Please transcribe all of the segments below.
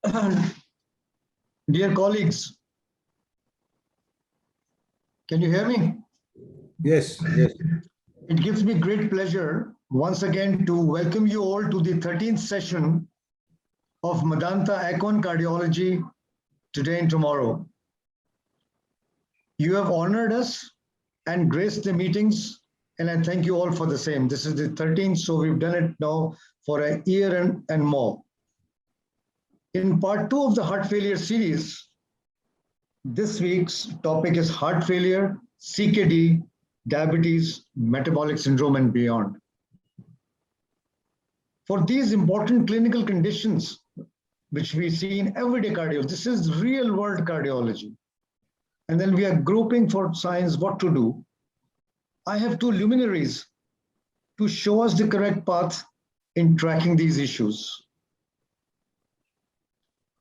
Dear colleagues, can you hear me? Yes, yes. It gives me great pleasure once again to welcome you all to the 13th session of Medanta Econ Cardiology today and tomorrow. You have honored us and graced the meetings, and I thank you all for the same. This is the 13th, so we've done it now for a year and more. In part 2 of the heart failure series, this week's topic is heart failure, CKD, diabetes, metabolic syndrome, and beyond. For these important clinical conditions, which we see in everyday cardiology, this is real world cardiology. And then we are grouping for science what to do. I have two luminaries to show us the correct path in tracking these issues.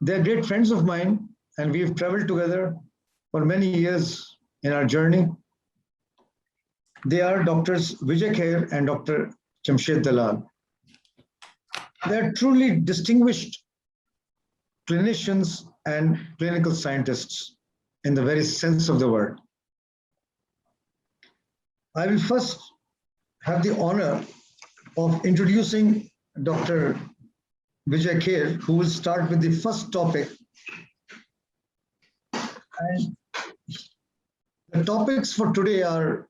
They're great friends of mine, and we've traveled together for many years in our journey. They are Doctors Vijay Kher and Dr. Jamshed Dalal. They're truly distinguished clinicians and clinical scientists in the very sense of the word. I will first have the honor of introducing Dr. Vijay Kher, who will start with the first topic. And the topics for today are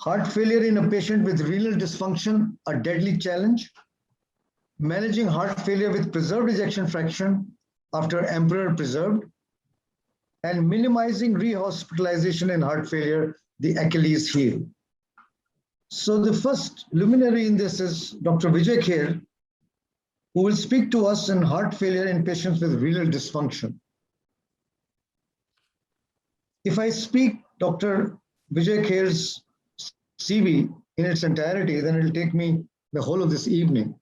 heart failure in a patient with renal dysfunction, a deadly challenge, managing heart failure with preserved ejection fraction after Emperor preserved, and minimizing rehospitalization in heart failure, the Achilles heel. So the first luminary in this is Dr. Vijay Kher, who will speak to us on heart failure in patients with renal dysfunction. If I speak Dr. Vijay Kher's CV in its entirety, then it'll take me the whole of this evening.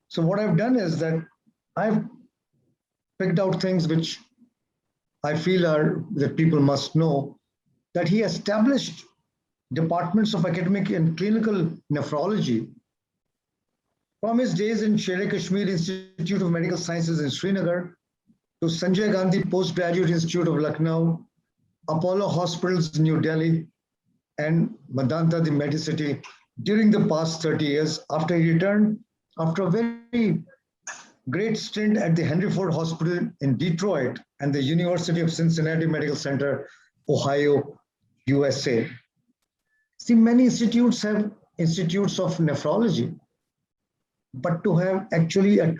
So what I've done is that I've picked out things which I feel are that people must know, that he established departments of academic and clinical nephrology from his days in Sher-e-Kashmir Institute of Medical Sciences in Srinagar to Sanjay Gandhi Postgraduate Institute of Lucknow, Apollo Hospitals, New Delhi, and Medanta, the Medicity, during the past 30 years after he returned after a very great stint at the Henry Ford Hospital in Detroit and the University of Cincinnati Medical Center, Ohio, USA. See, many institutes have institutes of nephrology, but to have actually a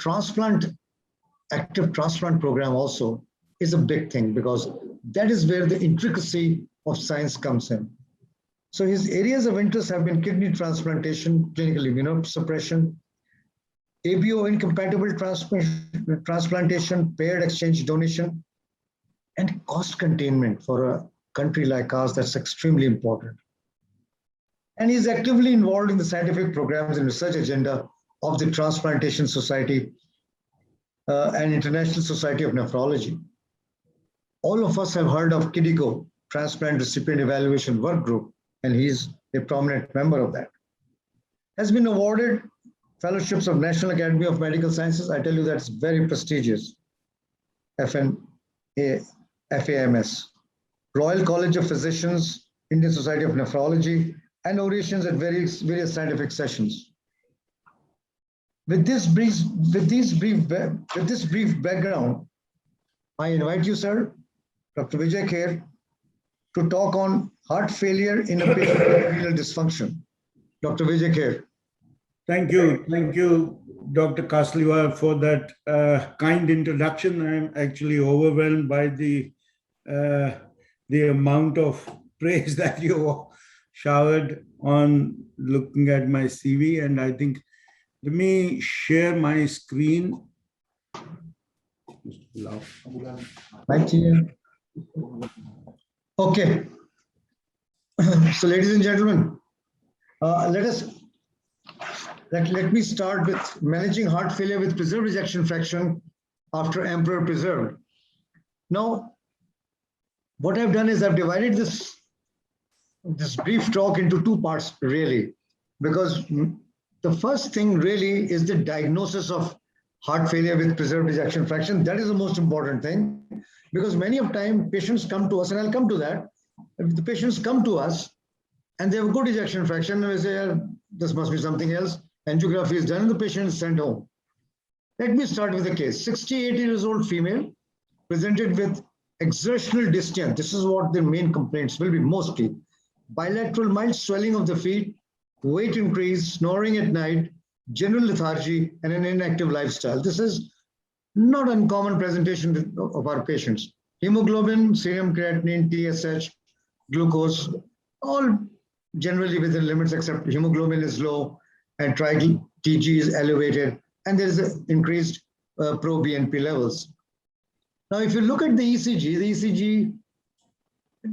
active transplant program also is a big thing, because that is where the intricacy of science comes in. So his areas of interest have been kidney transplantation, clinical immunosuppression, ABO incompatible transplantation, paired exchange donation, and cost containment for a country like ours. That's extremely important. And he's actively involved in the scientific programs and research agenda of the Transplantation Society and International Society of Nephrology. All of us have heard of KDIGO, Transplant Recipient Evaluation Work Group, and he's a prominent member of that. Has been awarded fellowships of National Academy of Medical Sciences. I tell you, that's very prestigious. FAMS, Royal College of Physicians, Indian Society of Nephrology, and orations at various scientific sessions. With this brief background, I invite you, sir, Dr. Vijay Kher, to talk on heart failure in a patient with renal dysfunction. Dr. Vijay Kher. Thank you, Dr. Kasliwal, for that kind introduction. I'm actually overwhelmed by the amount of praise that you showered on looking at my CV, and I think, let me share my screen. Okay. So, ladies and gentlemen, let me start with managing heart failure with preserved ejection fraction after Emperor preserved. Now, what I've done is I've divided this brief talk into two parts, really, because the first thing really is the diagnosis of heart failure with preserved ejection fraction. That is the most important thing, because many of time patients come to us, and I'll come to that. The patients come to us and they have a good ejection fraction, and we say, this must be something else. Angiography is done and the patient is sent home. Let me start with a case. 68 years old female presented with exertional dyspnea. This is what the main complaints will be mostly. Bilateral mild swelling of the feet, weight increase, snoring at night, general lethargy, and an inactive lifestyle. This is not uncommon presentation of our patients. Hemoglobin, serum creatinine, TSH, glucose, all generally within limits, except hemoglobin is low and TG is elevated, and there is increased pro-BNP levels. Now, if you look at the ECG,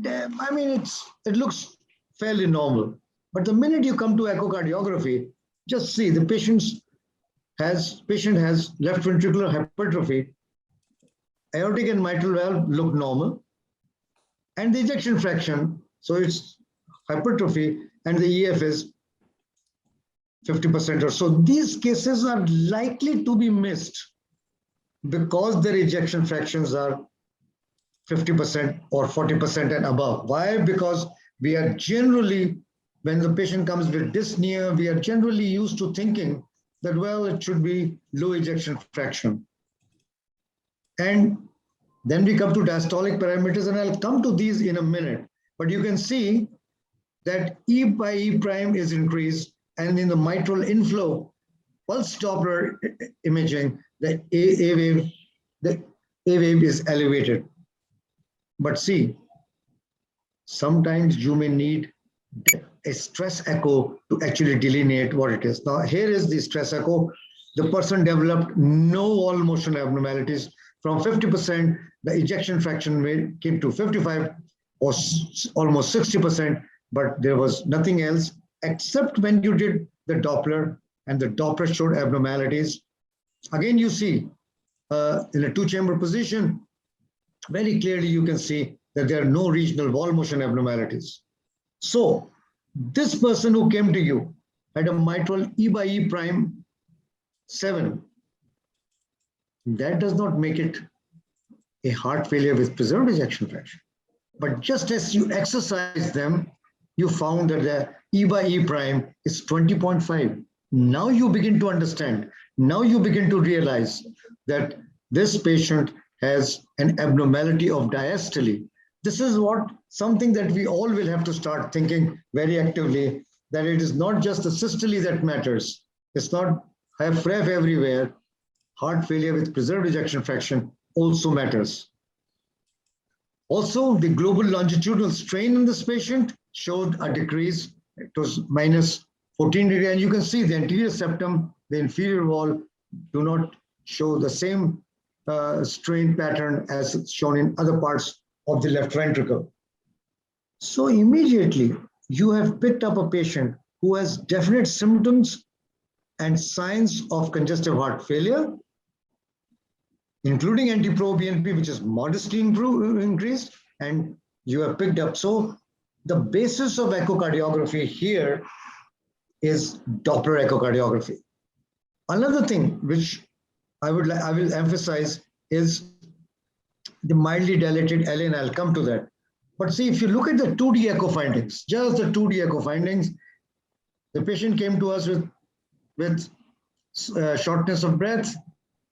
I mean, it looks fairly normal. But the minute you come to echocardiography, just see the patient has left ventricular hypertrophy, aortic and mitral valve look normal, and the ejection fraction, so it's hypertrophy, and the EF is 50% or so. These cases are likely to be missed because their ejection fractions are 50% or 40% and above. Why? Because we are generally, when the patient comes with dyspnea, we are generally used to thinking that, well, it should be low ejection fraction. And then we come to diastolic parameters, and I'll come to these in a minute. But you can see that E by E prime is increased, and in the mitral inflow, pulse Doppler imaging, the A wave is elevated. But see, sometimes you may need a stress echo to actually delineate what it is. Now, here is the stress echo. The person developed no wall motion abnormalities. From 50%, the ejection fraction rate came to 55 or almost 60%, but there was nothing else except when you did the Doppler, and the Doppler showed abnormalities. Again, you see in a two-chamber position, very clearly you can see that there are no regional wall motion abnormalities. So this person who came to you had a mitral E by E prime 7. That does not make it a heart failure with preserved ejection fraction. But just as you exercise them, you found that the E by E prime is 20.5. Now you begin to understand. Now you begin to realize that this patient has an abnormality of diastole. This is something that we all will have to start thinking very actively, that it is not just the systole that matters. It's not HFrEF everywhere. Heart failure with preserved ejection fraction also matters. Also, the global longitudinal strain in this patient showed a decrease. It was minus 14 degrees, and you can see the anterior septum, the inferior wall do not show the same strain pattern as shown in other parts of the left ventricle. So immediately you have picked up a patient who has definite symptoms and signs of congestive heart failure, including NT-proBNP, which is modestly increased, and you have picked up. So the basis of echocardiography here is Doppler echocardiography. Another thing which I will emphasize is the mildly dilated LA, and I'll come to that. But see, if you look at the 2D echo findings, just the 2D echo findings, the patient came to us with shortness of breath.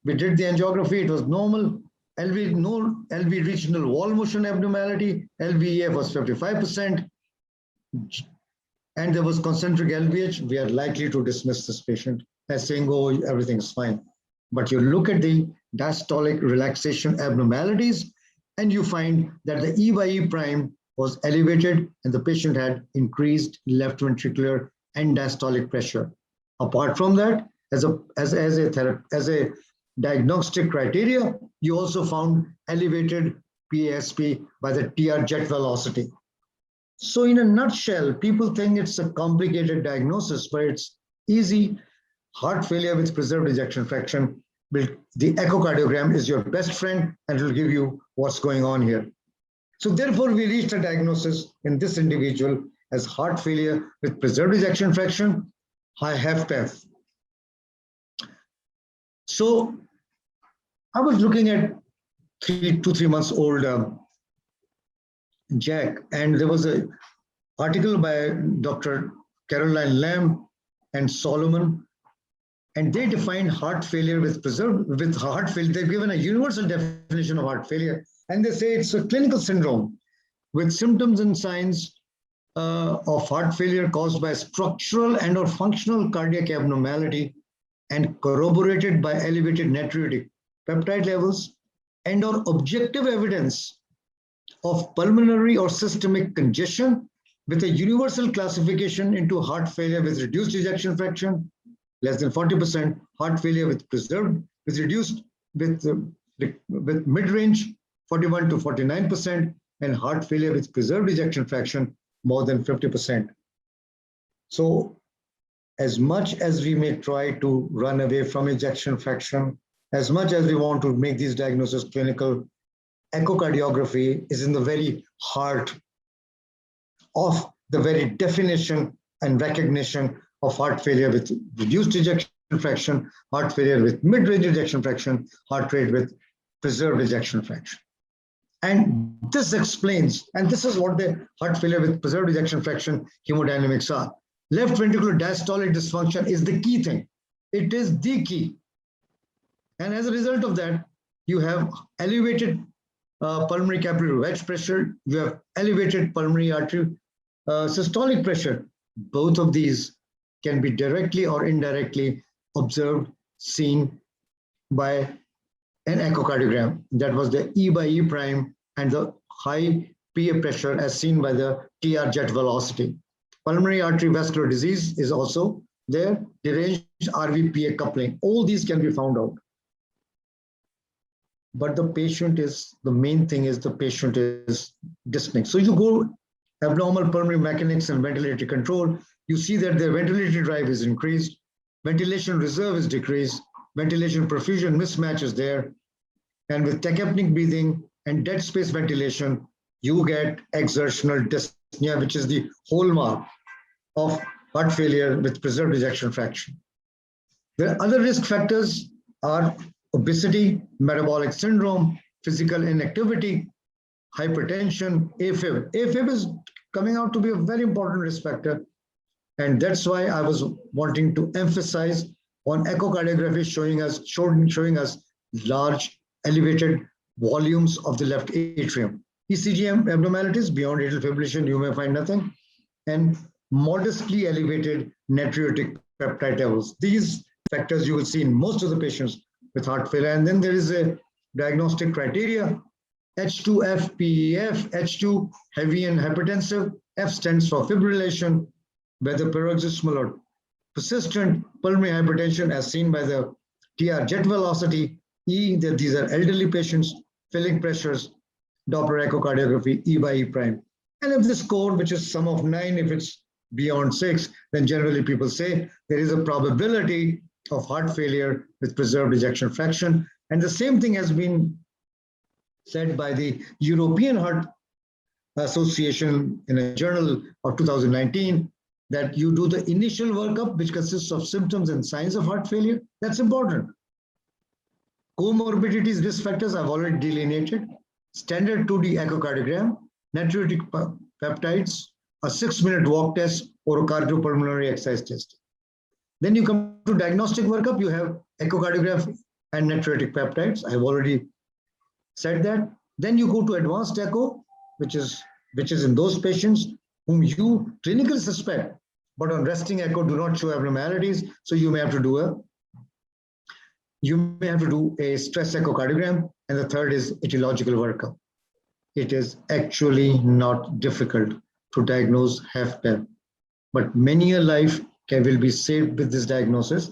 We did the angiography, it was normal. No LV regional wall motion abnormality. LVEF was 55%. And there was concentric LVH. We are likely to dismiss this patient as saying, oh, everything's fine. But you look at the diastolic relaxation abnormalities, and you find that the E by E prime was elevated, and the patient had increased left ventricular and diastolic pressure. Apart from that, as a diagnostic criteria, you also found elevated PASP by the TR jet velocity. So in a nutshell, people think it's a complicated diagnosis, but it's easy. Heart failure with preserved ejection fraction, the echocardiogram is your best friend, and it will give you what's going on here. So therefore, we reached a diagnosis in this individual as heart failure with preserved ejection fraction, high HFpEF. So I was looking at 3 months old Jack, and there was an article by Dr. Caroline Lamb and Solomon, and they defined heart failure with heart failure. They've given a universal definition of heart failure, and they say it's a clinical syndrome with symptoms and signs of heart failure caused by structural and or functional cardiac abnormality and corroborated by elevated natriuretic peptide levels and or objective evidence of pulmonary or systemic congestion with a universal classification into heart failure with reduced ejection fraction, less than 40%, heart failure with reduced with mid-range 41 to 49%, and heart failure with preserved ejection fraction more than 50%. So as much as we may try to run away from ejection fraction, as much as we want to make these diagnoses clinical, echocardiography is in the very heart of the very definition and recognition of heart failure with reduced ejection fraction, heart failure with mid-range ejection fraction, heart rate with preserved ejection fraction. And this explains, and this is what the heart failure with preserved ejection fraction hemodynamics are. Left ventricular diastolic dysfunction is the key thing. It is the key. And as a result of that, you have elevated pulmonary capillary wedge pressure, you have elevated pulmonary artery systolic pressure. Both of these can be directly or indirectly observed, seen by an echocardiogram. That was the E by E prime and the high PA pressure as seen by the TR jet velocity. Pulmonary artery vascular disease is also there, deranged RV-PA coupling. All these can be found out. But the main thing is the patient is dyspneic. So you go abnormal pulmonary mechanics and ventilatory control, you see that the ventilatory drive is increased, ventilation reserve is decreased, ventilation perfusion mismatch is there, and with tachypneic breathing and dead space ventilation, you get exertional dyspnea, which is the hallmark of heart failure with preserved ejection fraction. The other risk factors are obesity, metabolic syndrome, physical inactivity, hypertension, AFib. AFib is coming out to be a very important risk factor. And that's why I was wanting to emphasize on echocardiography showing us large elevated volumes of the left atrium. ECG abnormalities beyond atrial fibrillation, you may find nothing. And modestly elevated natriuretic peptide levels. These factors you will see in most of the patients with heart failure. And then there is a diagnostic criteria, H2F, PEF, H2, heavy and hypertensive, F stands for fibrillation, whether paroxysmal or persistent, pulmonary hypertension as seen by the TR jet velocity, E, that these are elderly patients, filling pressures, Doppler echocardiography, E by E prime. And if the score, which is sum of 9, if it's beyond 6, then generally people say there is a probability of heart failure with preserved ejection fraction. And the same thing has been said by the European Heart Association in a journal of 2019, that you do the initial workup, which consists of symptoms and signs of heart failure. That's important. Comorbidities, risk factors, I've already delineated. Standard 2D echocardiogram, natriuretic peptides, a 6-minute walk test, or a cardiopulmonary exercise test. Then you come to diagnostic workup, you have echocardiography and natriuretic peptides. I've already said that. Then you go to advanced echo, which is in those patients whom you clinically suspect, but on resting echo do not show abnormalities. So you may have to do a stress echocardiogram, and the third is etiological workup. It is actually not difficult to diagnose HFpEF, but many a life will be saved with this diagnosis.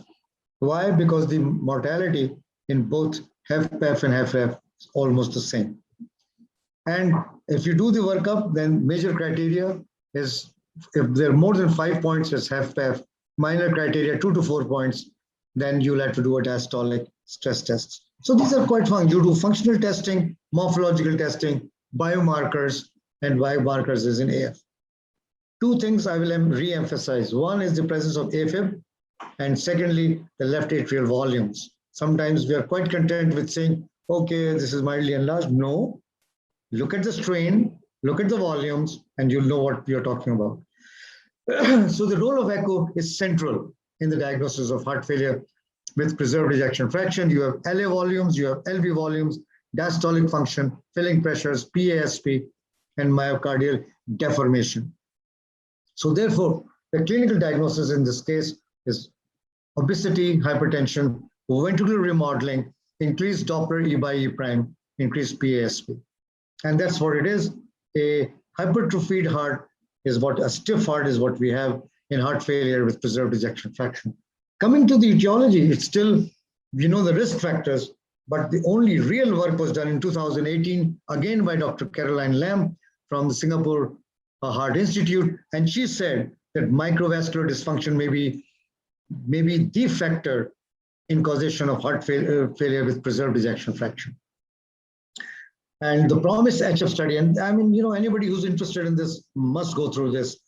Why? Because the mortality in both HFpEF and HFrEF is almost the same. And if you do the workup, then major criteria is if there are more than 5 points, it's HFpEF. Minor criteria 2 to 4 points, then you'll have to do a diastolic stress test. So these are quite fun. You do functional testing, morphological testing, biomarkers, and biomarkers is in AF. Two things I will re-emphasize. One is the presence of AFib, and secondly, the left atrial volumes. sometimes we are quite content with saying, okay, this is mildly enlarged. No, look at the strain, look at the volumes, and you'll know what we are talking about. So the role of echo is central in the diagnosis of heart failure with preserved ejection fraction. You have LA volumes, you have LV volumes, diastolic function, filling pressures, PASP, and myocardial deformation. So therefore, the clinical diagnosis in this case is obesity, hypertension, ventricular remodeling, increased Doppler E by E prime, increased PASP. And that's what it is. A hypertrophied heart is what, a stiff heart is what we have in heart failure with preserved ejection fraction. Coming to the etiology, it's still, we know the risk factors, but the only real work was done in 2018, again by Dr. Caroline Lam from the Singapore Heart Institute. And she said that microvascular dysfunction may be the factor in causation of heart failure with preserved ejection fraction. And the PROMISE-HF study, and I mean, anybody who's interested in this must go through this.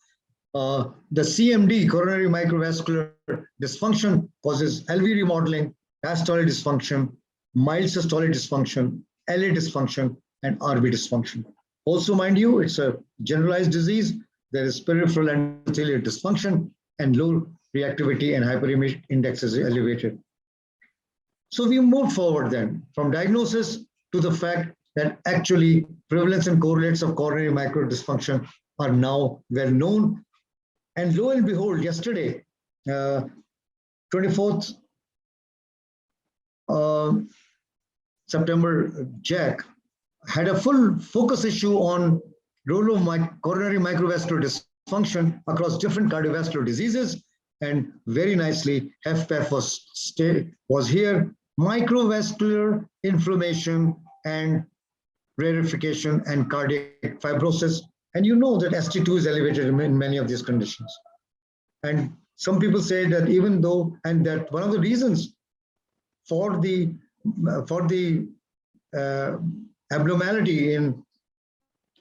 The CMD, coronary microvascular dysfunction, causes LV remodeling, diastolic dysfunction, mild systolic dysfunction, LA dysfunction, and RV dysfunction. Also, mind you, it's a generalized disease. There is peripheral endothelial dysfunction and low reactivity, and hyperemic index is elevated. So we moved forward then from diagnosis to the fact that actually prevalence and correlates of coronary micro dysfunction are now well known. And lo and behold, yesterday, 24th September, JACC had a full focus issue on role of coronary microvascular dysfunction across different cardiovascular diseases. And very nicely, HFpEF was here, microvascular inflammation and rarefication and cardiac fibrosis. And you know that ST2 is elevated in many of these conditions. And some people say that even though, and that one of the reasons for the abnormality in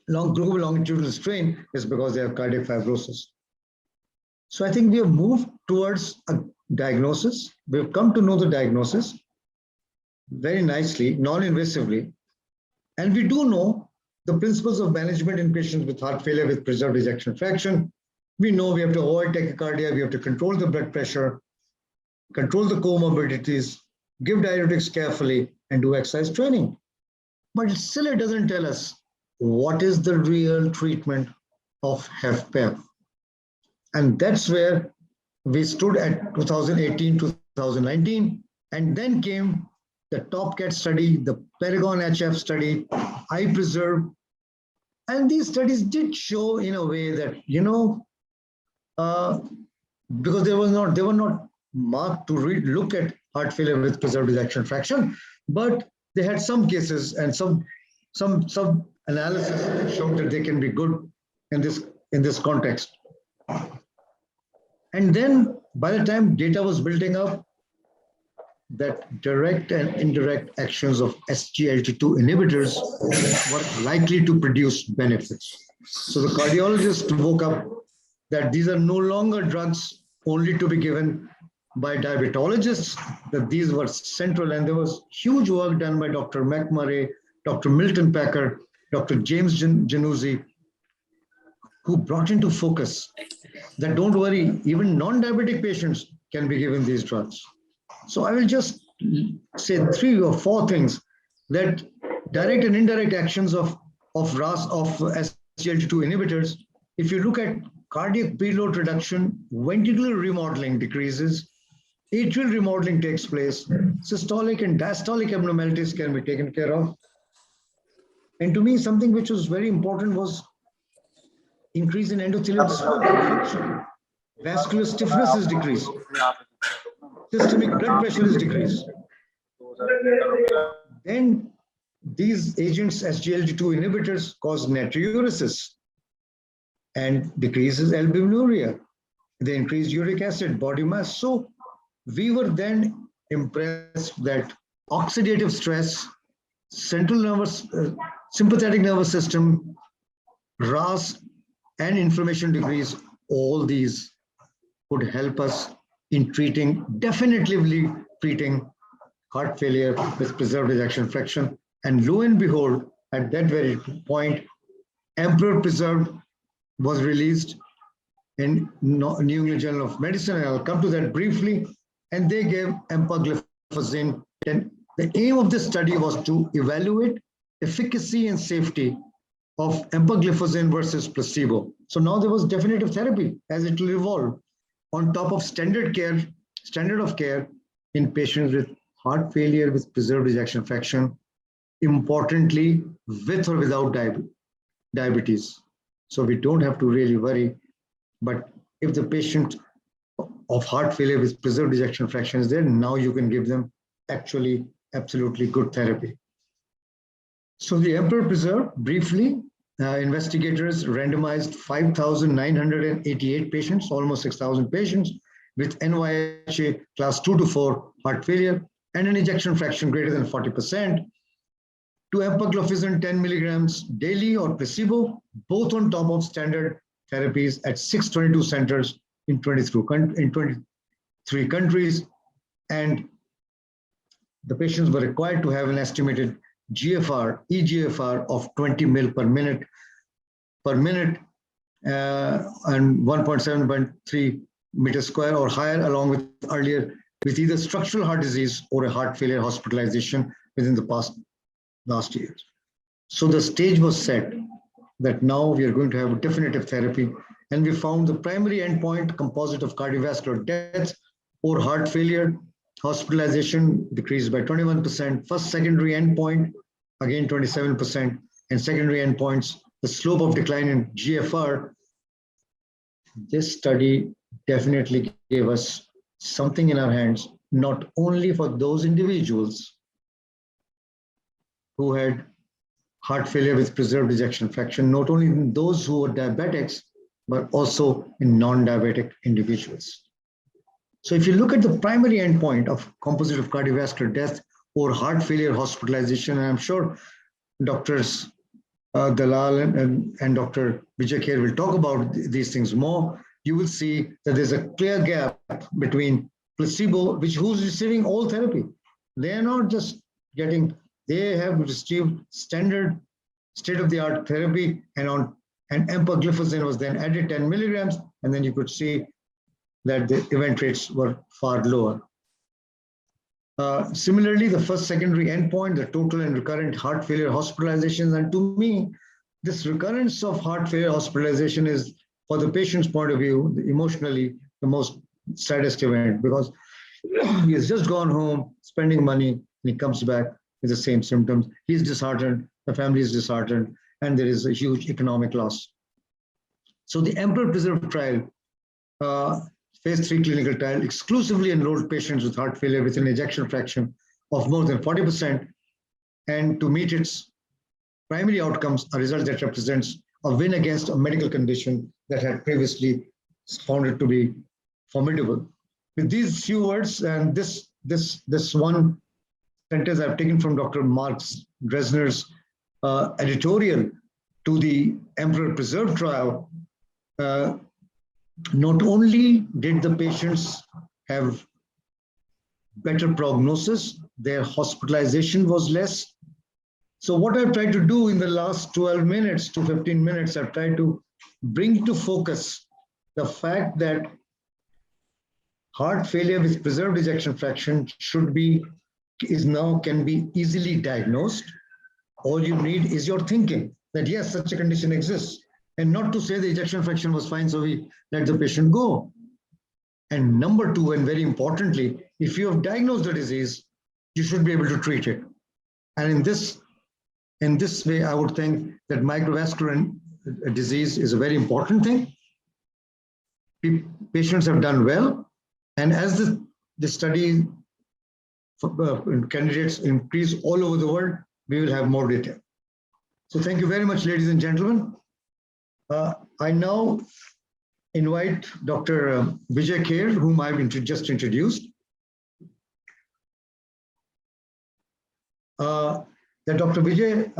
global longitudinal strain is because they have cardiac fibrosis. So I think we have moved towards a diagnosis. We've come to know the diagnosis very nicely, non-invasively. And we do know the principles of management in patients with heart failure with preserved ejection fraction. We know we have to avoid tachycardia, we have to control the blood pressure, control the comorbidities, give diuretics carefully, and do exercise training. But still it doesn't tell us what is the real treatment of HFpEF. And that's where we stood at 2018, 2019, and then came the TOPCAT study, the Paragon-HF study, iPreserve. And these studies did show in a way that, because they were not marked to look at heart failure with preserved ejection fraction, but they had some cases and some analysis that showed that they can be good in this context. And then by the time data was building up, that direct and indirect actions of SGLT2 inhibitors were likely to produce benefits. So the cardiologist woke up that these are no longer drugs only to be given by diabetologists, that these were central, and there was huge work done by Dr. McMurray, Dr. Milton Packer, Dr. James Januzzi, who brought into focus that don't worry, even non-diabetic patients can be given these drugs. So I will just say 3 or 4 things that direct and indirect actions of SGLT2 inhibitors. If you look at cardiac preload reduction, ventricular remodeling decreases, atrial remodeling takes place, systolic and diastolic abnormalities can be taken care of. And to me, something which was very important was increase in endothelial dysfunction. Vascular stiffness is decreased. Systemic blood pressure is decreased. Then these agents, SGLT2 inhibitors, cause natriuresis and decreases albuminuria. They increase uric acid, body mass. So we were then impressed that oxidative stress, sympathetic nervous system, RAS, and inflammation decrease, all these would help us in definitively treating heart failure with preserved ejection fraction. And lo and behold, at that very point, Emperor Preserved was released in New England Journal of Medicine, and I'll come to that briefly. And they gave empagliflozin. And the aim of this study was to evaluate efficacy and safety of empagliflozin versus placebo. So now there was definitive therapy as it will evolve on top of standard of care in patients with heart failure with preserved ejection fraction, importantly, with or without diabetes. So we don't have to really worry. But if the patient of heart failure with preserved ejection fraction is there, now you can give them actually absolutely good therapy. So the Emperor Preserved, briefly, investigators randomized 5,988 patients, almost 6,000 patients with NYHA class 2 to 4 heart failure and an ejection fraction greater than 40%, to empagliflozin 10 milligrams daily or placebo, both on top of standard therapies at 622 centers in 23 countries. And the patients were required to have an estimated eGFR of 20 mil per minute, and 1.7.3 meters square or higher, along with earlier with either structural heart disease or a heart failure hospitalization within the last years. So the stage was set that now we are going to have a definitive therapy, and we found the primary endpoint composite of cardiovascular death or heart failure hospitalization decreased by 21%. First secondary endpoint, again 27%, and secondary endpoints, the slope of decline in GFR. This study definitely gave us something in our hands, not only for those individuals who had heart failure with preserved ejection fraction, not only in those who were diabetics, but also in non-diabetic individuals. So if you look at the primary endpoint of composite of cardiovascular death or heart failure hospitalization, and I'm sure Doctors Dalal and Dr. Vijay Kher will talk about these things more, you will see that there's a clear gap between placebo, who's receiving all therapy. They're not just getting, they have received standard state-of-the-art therapy, and empagliflozin was then added 10 milligrams, and then you could see that the event rates were far lower. Similarly, the first secondary endpoint, the total and recurrent heart failure hospitalizations, and to me, this recurrence of heart failure hospitalization is, for the patient's point of view, emotionally the most saddest event, because he has just gone home spending money and he comes back with the same symptoms. He's disheartened, the family is disheartened, and there is a huge economic loss. So the Emperor Preserved trial, phase 3 clinical trial, exclusively enrolled patients with heart failure with an ejection fraction of more than 40%, and to meet its primary outcomes, a result that represents a win against a medical condition that had previously found it to be formidable. With these few words, and this one sentence I've taken from Dr. Mark Dresner's editorial to the Emperor Preserved trial, not only did the patients have better prognosis, their hospitalization was less. So what I've tried to do in the last 12 minutes to 15 minutes, I've tried to bring to focus the fact that heart failure with preserved ejection fraction can be easily diagnosed. All you need is your thinking that yes, such a condition exists, and not to say the ejection fraction was fine, so we let the patient go. And number two, and very importantly, if you have diagnosed the disease, you should be able to treat it. And in this way, I would think that microvascular disease is a very important thing. Patients have done well, and as the study candidates increase all over the world, we will have more data. So thank you very much, ladies and gentlemen. I now invite Dr. Vijay Kher, whom I've just introduced. That Dr. Vijay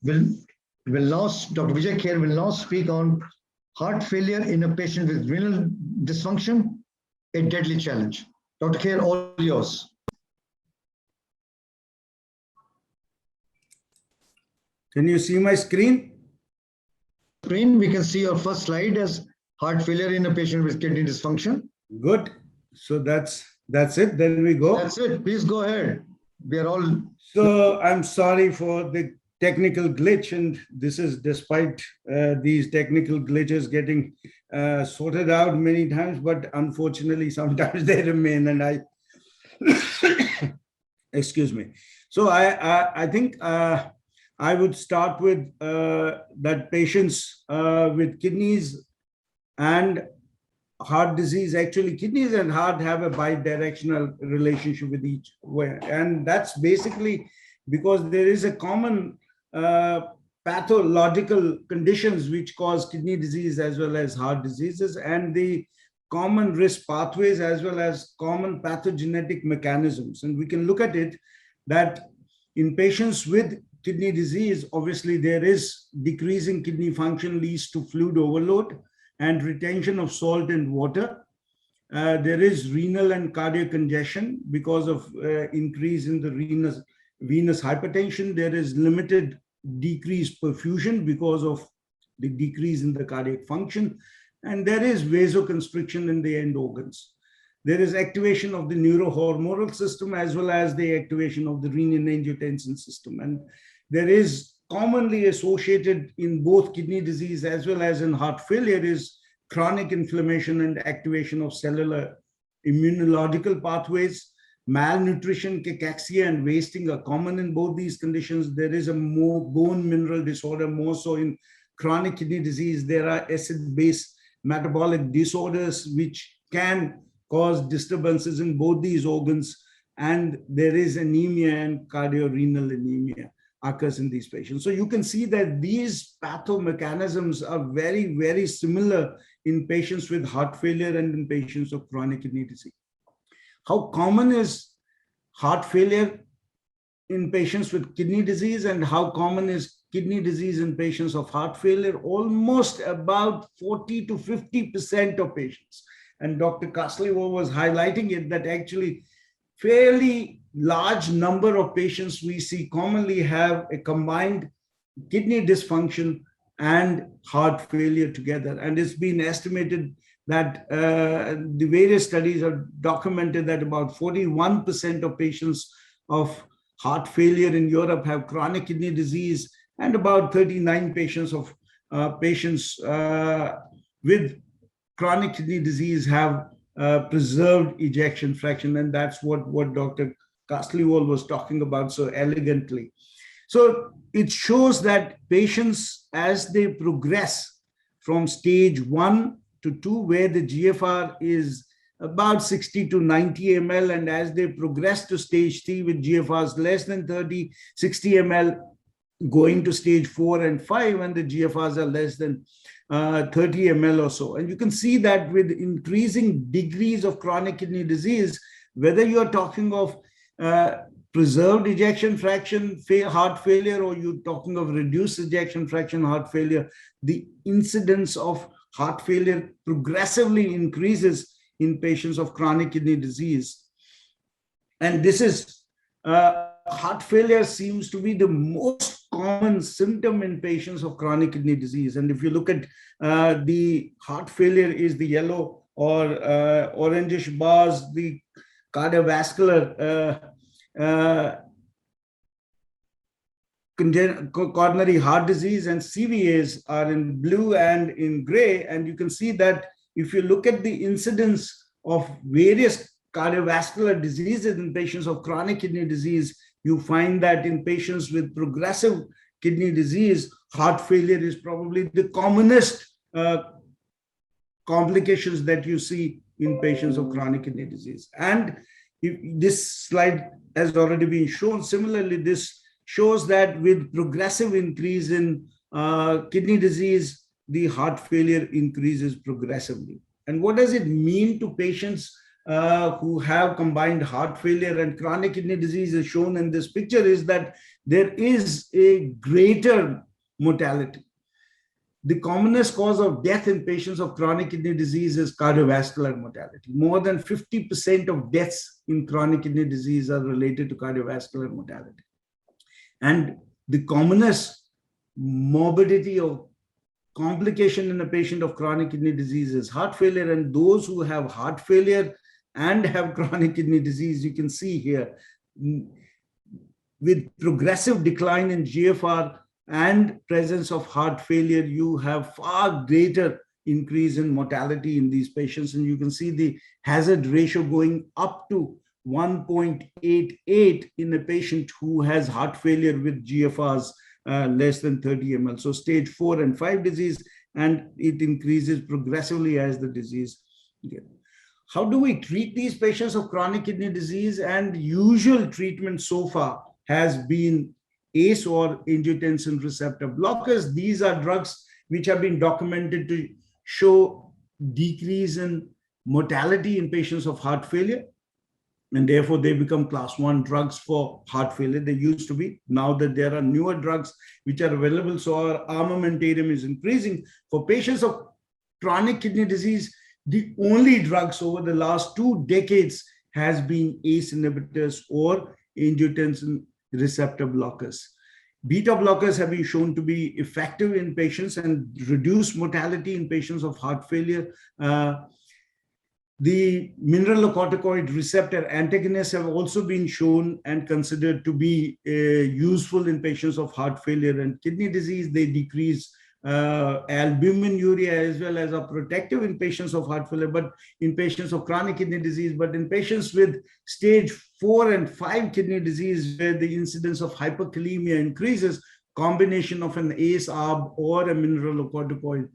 Dr. Vijay Kher will now speak on heart failure in a patient with renal dysfunction, a deadly challenge. Dr. Kher, all yours. Can you see my screen? Screen, we can see your first slide as heart failure in a patient with kidney dysfunction. Good. So that's it. Then we go. That's it. Please go ahead. We are all. So I'm sorry for the technical glitch, and this is despite these technical glitches getting sorted out many times, but unfortunately sometimes they remain, and I excuse me. So I think I would start with that patients with kidneys and heart disease. Actually, kidneys and heart have a bidirectional relationship with each way, and that's basically because there is a common pathological conditions which cause kidney disease as well as heart diseases, and the common risk pathways as well as common pathogenetic mechanisms. And we can look at it that in patients with kidney disease, obviously there is decreasing kidney function leads to fluid overload and retention of salt and water. There is renal and cardiac congestion because of increase in the venous hypertension. There is limited decreased perfusion because of the decrease in the cardiac function. And there is vasoconstriction in the end organs. There is activation of the neurohormonal system as well as the activation of the renin-angiotensin system. And there is commonly associated in both kidney disease as well as in heart failure is chronic inflammation and activation of cellular immunological pathways. Malnutrition, cachexia, and wasting are common in both these conditions. There is a more bone mineral disorder, more so in chronic kidney disease. There are acid-base metabolic disorders which can cause disturbances in both these organs, and there is anemia and cardiorenal anemia occurs in these patients. So you can see that these pathomechanisms are very, very similar in patients with heart failure and in patients of chronic kidney disease. How common is heart failure in patients with kidney disease and how common is kidney disease in patients of heart failure? Almost about 40 to 50% of patients. And Dr. Kasliwal was highlighting it that actually fairly large number of patients we see commonly have a combined kidney dysfunction and heart failure together. And it's been estimated that the various studies have documented that about 41% of patients of heart failure in Europe have chronic kidney disease, and about 39 patients of patients with chronic kidney disease have preserved ejection fraction. And that's what Dr. Kasliwal was talking about so elegantly. So it shows that patients, as they progress from stage 1 to 2, where the GFR is about 60 to 90 ml, and as they progress to stage 3 with GFRs less than 30, 60 ml, going to stage 4 and 5, and the GFRs are less than 30 ml or so. And you can see that with increasing degrees of chronic kidney disease, whether you're talking of preserved ejection fraction heart failure, or you're talking of reduced ejection fraction heart failure, the incidence of heart failure progressively increases in patients of chronic kidney disease. And this is heart failure seems to be the most common symptom in patients of chronic kidney disease. And if you look at the heart failure is the yellow or orangish bars, the cardiovascular coronary heart disease and CVAs are in blue and in gray. And you can see that if you look at the incidence of various cardiovascular diseases in patients of chronic kidney disease, you find that in patients with progressive kidney disease, heart failure is probably the commonest complications that you see in patients of chronic kidney disease. And this slide has already been shown. Similarly, this shows that with progressive increase in kidney disease, the heart failure increases progressively. And what does it mean to patients who have combined heart failure and chronic kidney disease, as shown in this picture, is that there is a greater mortality. The commonest cause of death in patients of chronic kidney disease is cardiovascular mortality. More than 50% of deaths in chronic kidney disease are related to cardiovascular mortality. And the commonest morbidity or complication in a patient of chronic kidney disease is heart failure. And those who have heart failure and have chronic kidney disease, you can see here, with progressive decline in GFR and presence of heart failure, you have far greater increase in mortality in these patients. And you can see the hazard ratio going up to 1.88 in a patient who has heart failure with GFRs less than 30 ml. So stage 4 and 5 disease, and it increases progressively as the disease gets. How do we treat these patients of chronic kidney disease? And usual treatment so far has been ACE or angiotensin receptor blockers. These are drugs which have been documented to show decrease in mortality in patients of heart failure. And therefore, they become class 1 drugs for heart failure. They used to be. Now that there are newer drugs which are available, so our armamentarium is increasing. For patients of chronic kidney disease, the only drugs over the last 2 decades has been ACE inhibitors or angiotensin receptor blockers. Beta blockers have been shown to be effective in patients and reduce mortality in patients of heart failure. The mineralocorticoid receptor antagonists have also been shown and considered to be useful in patients of heart failure and kidney disease. They decrease albuminuria as well as are protective in patients of heart failure, but in patients of chronic kidney disease. But in patients with stage 4 and 5 kidney disease, where the incidence of hyperkalemia increases, combination of an ACE-ARB or a mineralocorticoid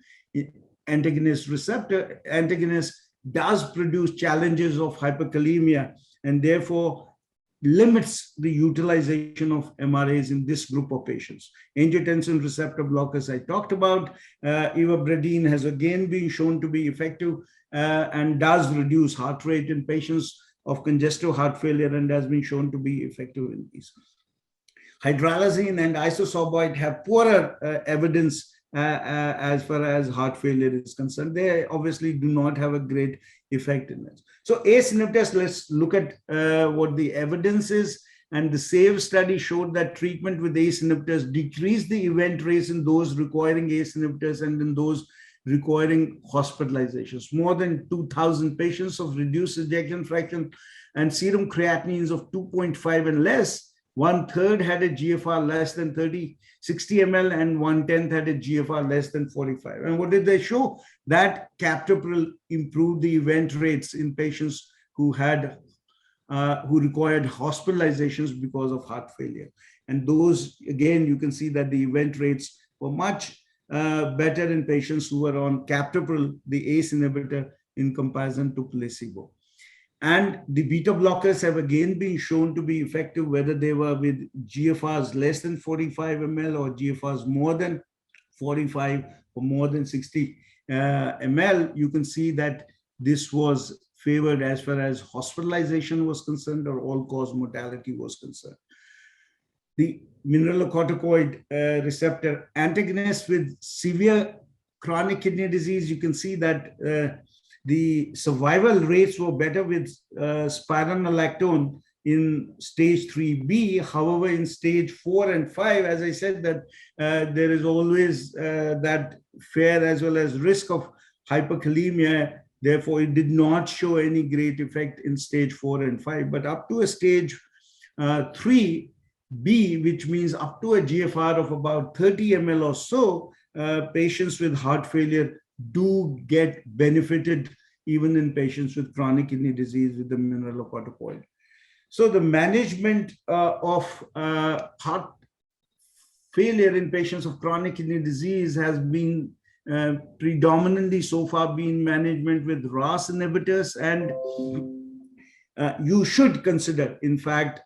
antagonist receptor antagonist does produce challenges of hyperkalemia, and therefore limits the utilization of MRAs in this group of patients. Angiotensin receptor blockers I talked about. Ivabradine has again been shown to be effective and does reduce heart rate in patients of congestive heart failure and has been shown to be effective in these. Hydralazine and isosorboid have poorer evidence as far as heart failure is concerned. They obviously do not have a great effect in this. So ACE inhibitors, let's look at what the evidence is. And the SAVE study showed that treatment with ACE inhibitors decreased the event rates in those requiring ACE inhibitors and in those requiring hospitalizations. More than 2,000 patients of reduced ejection fraction and serum creatinines of 2.5 and less. 1/3 had a GFR less than 60 ml and 1/10 had a GFR less than 45. And what did they show? That captopril improved the event rates in patients who had who required hospitalizations because of heart failure. And those, again, you can see that the event rates were much better in patients who were on captopril, the ACE inhibitor, in comparison to placebo. And the beta blockers have again been shown to be effective, whether they were with GFRs less than 45 ml or GFRs more than 45 or more than 60 ml. You can see that this was favored as far as hospitalization was concerned or all-cause mortality was concerned. The mineralocorticoid receptor antagonists with severe chronic kidney disease, you can see that the survival rates were better with spironolactone in stage 3B. However, in stage 4 and 5, as I said, that there is always that fear as well as risk of hyperkalemia. Therefore, it did not show any great effect in stage 4 and 5. But up to a stage 3B, which means up to a GFR of about 30 ml or so, patients with heart failure do get benefited even in patients with chronic kidney disease with the mineralocorticoid. So the management of heart failure in patients of chronic kidney disease has been predominantly so far been management with RAS inhibitors, and you should consider, in fact,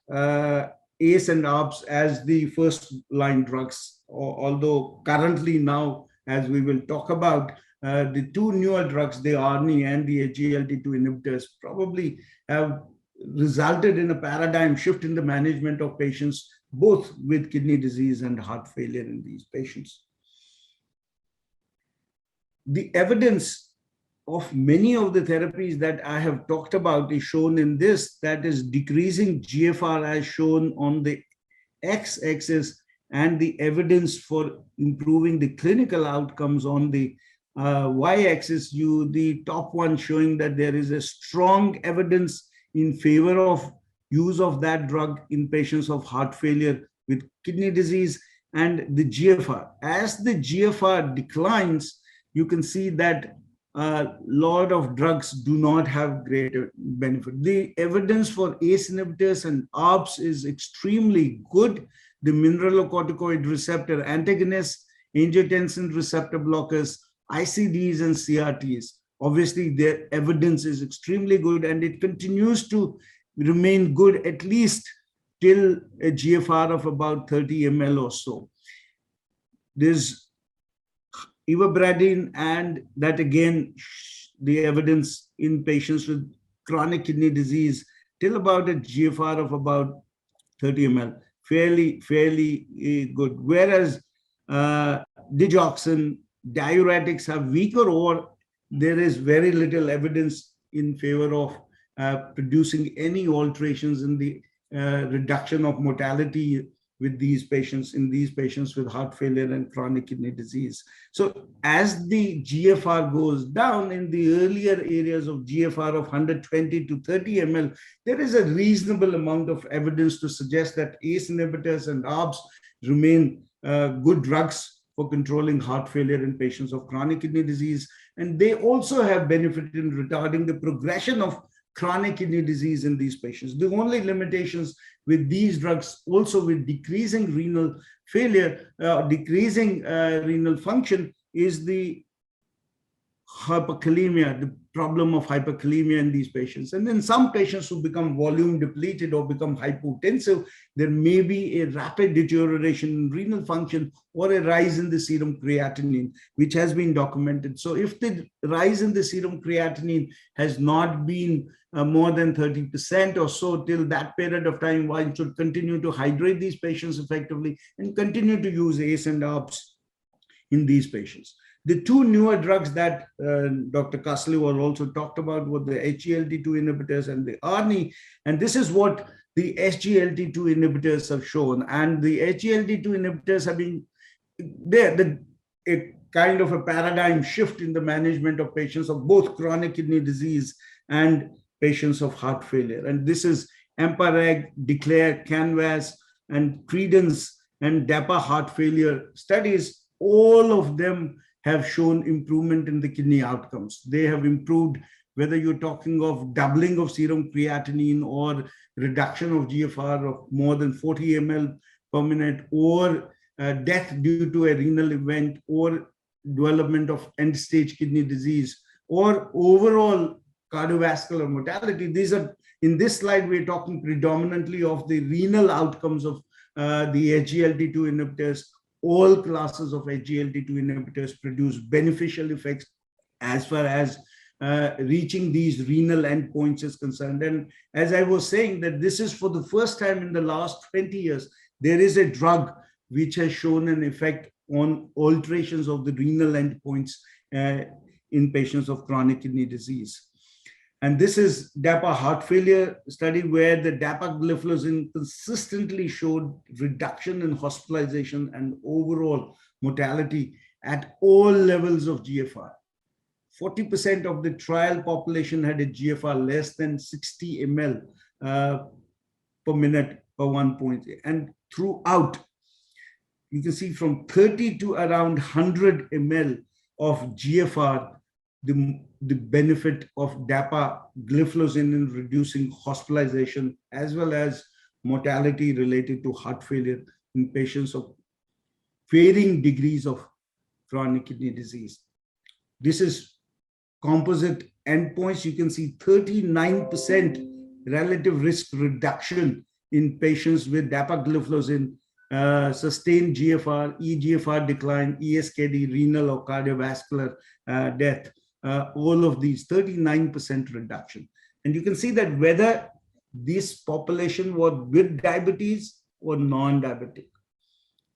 ACE and ARBs as the first line drugs, although currently now, as we will talk about, the two newer drugs, the ARNI and the SGLT2 inhibitors, probably have resulted in a paradigm shift in the management of patients, both with kidney disease and heart failure in these patients. The evidence of many of the therapies that I have talked about is shown in this, that is decreasing GFR as shown on the x-axis and the evidence for improving the clinical outcomes on the y-axis, the top one showing that there is a strong evidence in favor of use of that drug in patients of heart failure with kidney disease, and the GFR. As the GFR declines, you can see that a lot of drugs do not have greater benefit. The evidence for ACE inhibitors and ARBs is extremely good. The mineralocorticoid receptor antagonists, angiotensin receptor blockers, ICDs and CRTs. Obviously, their evidence is extremely good, and it continues to remain good at least till a GFR of about 30 ml or so. There's ivabradine, and that again, the evidence in patients with chronic kidney disease till about a GFR of about 30 ml, fairly good. Whereas digoxin, diuretics have weaker, or there is very little evidence in favor of producing any alterations in the reduction of mortality with these patients, in these patients with heart failure and chronic kidney disease. So as the GFR goes down in the earlier areas of GFR of 120 to 30 ml, there is a reasonable amount of evidence to suggest that ACE inhibitors and ARBs remain good drugs for controlling heart failure in patients of chronic kidney disease. And they also have benefit in retarding the progression of chronic kidney disease in these patients. The only limitations with these drugs, also with decreasing renal failure, decreasing renal function, is the hyperkalemia, the problem of hyperkalemia in these patients. And in some patients who become volume depleted or become hypotensive, there may be a rapid deterioration in renal function or a rise in the serum creatinine, which has been documented. So if the rise in the serum creatinine has not been more than 30% or so till that period of time, one should continue to hydrate these patients effectively and continue to use ACE and ARBs in these patients. The two newer drugs that Dr. Kasliwal also talked about were the SGLT2 inhibitors and the ARNI. And this is what the SGLT2 inhibitors have shown. And the SGLT2 inhibitors have been a kind of a paradigm shift in the management of patients of both chronic kidney disease and patients of heart failure. And this is EMPA-REG, DECLARE, CANVAS, and CREDENCE and DAPA heart failure studies. All of them have shown improvement in the kidney outcomes. They have improved, whether you're talking of doubling of serum creatinine or reduction of GFR of more than 40 ml per minute, or death due to a renal event, or development of end-stage kidney disease, or overall cardiovascular mortality. These are, in this slide, we're talking predominantly of the renal outcomes of the SGLT2 inhibitors. All classes of SGLT2 inhibitors produce beneficial effects as far as reaching these renal endpoints is concerned. And as I was saying, that this is for the first time in the last 20 years, there is a drug which has shown an effect on alterations of the renal endpoints in patients of chronic kidney disease. And this is DAPA heart failure study, where the dapagliflozin consistently showed reduction in hospitalization and overall mortality at all levels of GFR. 40% of the trial population had a GFR less than 60 ml per minute per 1 point. And throughout, you can see from 30 to around 100 ml of GFR, the benefit of dapagliflozin in reducing hospitalization as well as mortality related to heart failure in patients of varying degrees of chronic kidney disease. This is composite endpoints. You can see 39% relative risk reduction in patients with dapagliflozin, sustained GFR, eGFR decline, ESKD, renal or cardiovascular death. All of these 39% reduction. And you can see that whether this population was with diabetes or non-diabetic,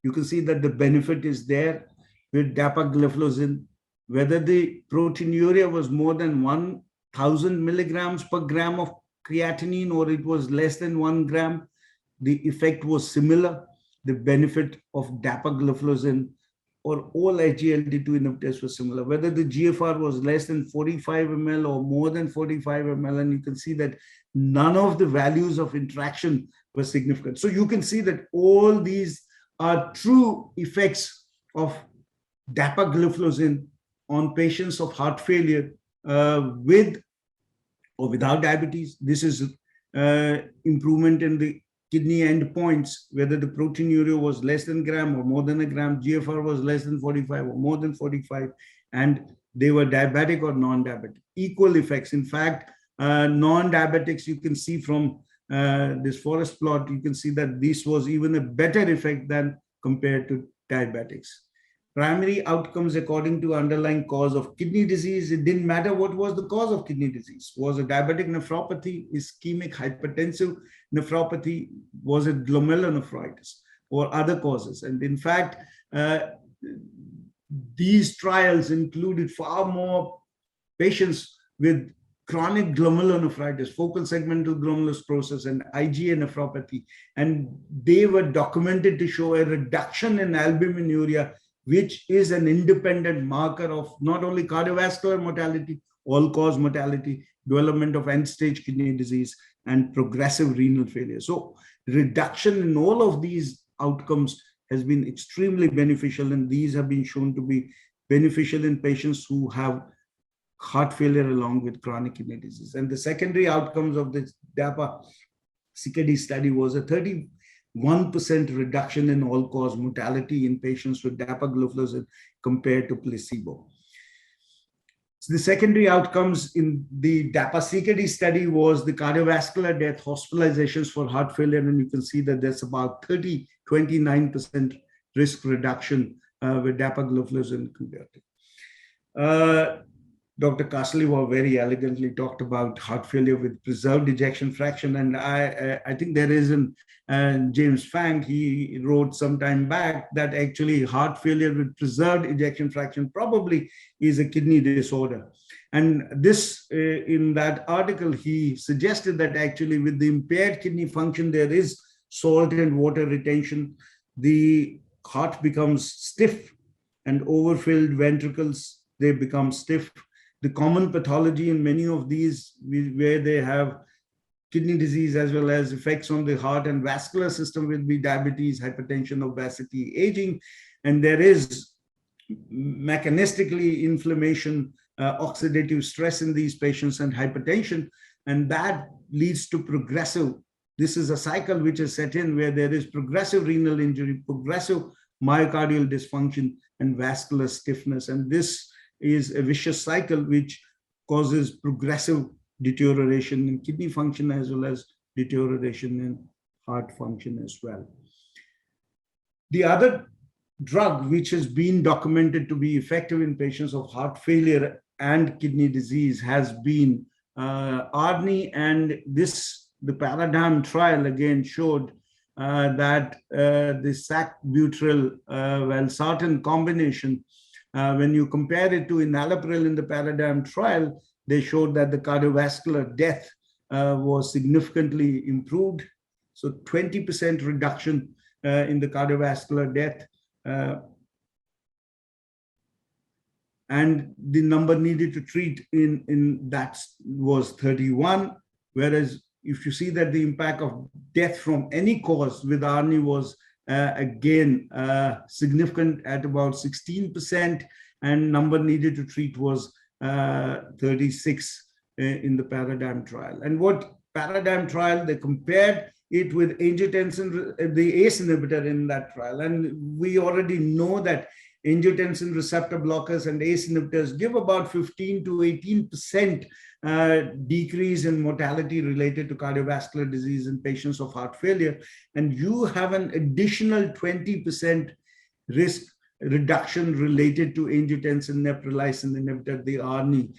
you can see that the benefit is there with dapagliflozin. Whether the proteinuria was more than 1,000 milligrams per gram of creatinine or it was less than 1 gram, the effect was similar. the benefit of dapagliflozin or all SGLT2 inhibitors was similar, whether the GFR was less than 45 ml or more than 45 ml, and you can see that none of the values of interaction were significant. So you can see that all these are true effects of dapagliflozin on patients of heart failure with or without diabetes. This is improvement in the kidney endpoints, whether the proteinuria was less than gram or more than a gram, GFR was less than 45 or more than 45, and they were diabetic or non-diabetic. Equal effects. In fact, non-diabetics, you can see from this forest plot, you can see that this was even a better effect than compared to diabetics. Primary outcomes according to underlying cause of kidney disease. It didn't matter what was the cause of kidney disease. Was it diabetic nephropathy, ischemic hypertensive nephropathy, was it glomerulonephritis or other causes? And in fact, these trials included far more patients with chronic glomerulonephritis, focal segmental glomerulosclerosis, and IgA nephropathy. And they were documented to show a reduction in albuminuria, which is an independent marker of not only cardiovascular mortality, all-cause mortality, development of end-stage kidney disease, and progressive renal failure. So reduction in all of these outcomes has been extremely beneficial, and these have been shown to be beneficial in patients who have heart failure along with chronic kidney disease. And the secondary outcomes of this DAPA-CKD study was a 31% reduction in all-cause mortality in patients with dapagliflozin compared to placebo. So the secondary outcomes in the DAPA-CKD study was the cardiovascular death, hospitalizations for heart failure, and you can see that there's about 29% risk reduction with dapagliflozin compared to. Dr. Kasliwa very elegantly talked about heart failure with preserved ejection fraction, and I think there is James Fang, he wrote some time back that actually heart failure with preserved ejection fraction probably is a kidney disorder. And this, in that article, he suggested that actually with the impaired kidney function, there is salt and water retention. The heart becomes stiff, and overfilled ventricles, they become stiff. The common pathology in many of these, where they have kidney disease as well as effects on the heart and vascular system, will be diabetes, hypertension, obesity, aging. And there is mechanistically inflammation, oxidative stress in these patients, and hypertension. And that leads to progressive, this is a cycle which is set in where there is progressive renal injury, progressive myocardial dysfunction, and vascular stiffness. And this is a vicious cycle which causes progressive deterioration in kidney function as well as deterioration in heart function as well. The other drug which has been documented to be effective in patients of heart failure and kidney disease has been ARNI, and the Paradigm trial again showed that the sac-butyryl valsartan combination, when you compare it to enalapril in the Paradigm trial, they showed that the cardiovascular death was significantly improved. So 20% reduction in the cardiovascular death. And the number needed to treat in that was 31. Whereas if you see that the impact of death from any cause with ARNI was again significant at about 16%, and number needed to treat was 36 in the Paradigm trial. And what Paradigm trial, they compared it with angiotensin, the ACE inhibitor in that trial. And we already know that angiotensin receptor blockers and ACE inhibitors give about 15 to 18% decrease in mortality related to cardiovascular disease in patients of heart failure. And you have an additional 20% risk reduction related to angiotensin neprilysin inhibitor, the ARNI,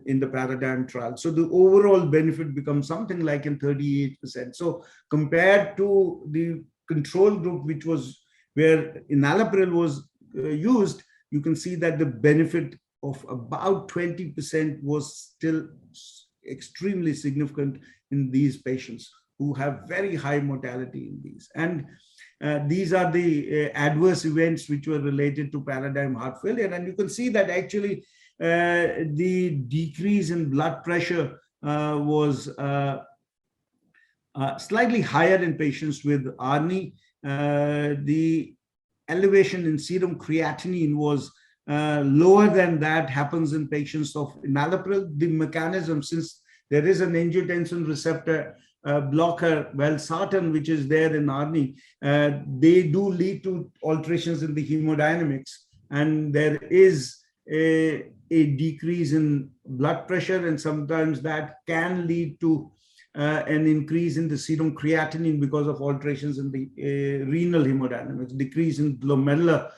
in the Paradigm trial. So the overall benefit becomes something like in 38%. So compared to the control group, which was where enalapril was used, you can see that the benefit of about 20% was still extremely significant in these patients who have very high mortality in these. And these are the adverse events which were related to paradigm heart failure. And you can see that actually the decrease in blood pressure was slightly higher in patients with ARNI. The elevation in serum creatinine was lower than that happens in patients of enalapril. The mechanism, since there is an angiotensin receptor blocker, valsartan, which is there in ARNI, they do lead to alterations in the hemodynamics, and there is a decrease in blood pressure, and sometimes that can lead to an increase in the serum creatinine because of alterations in the renal hemodynamics, decrease in glomerular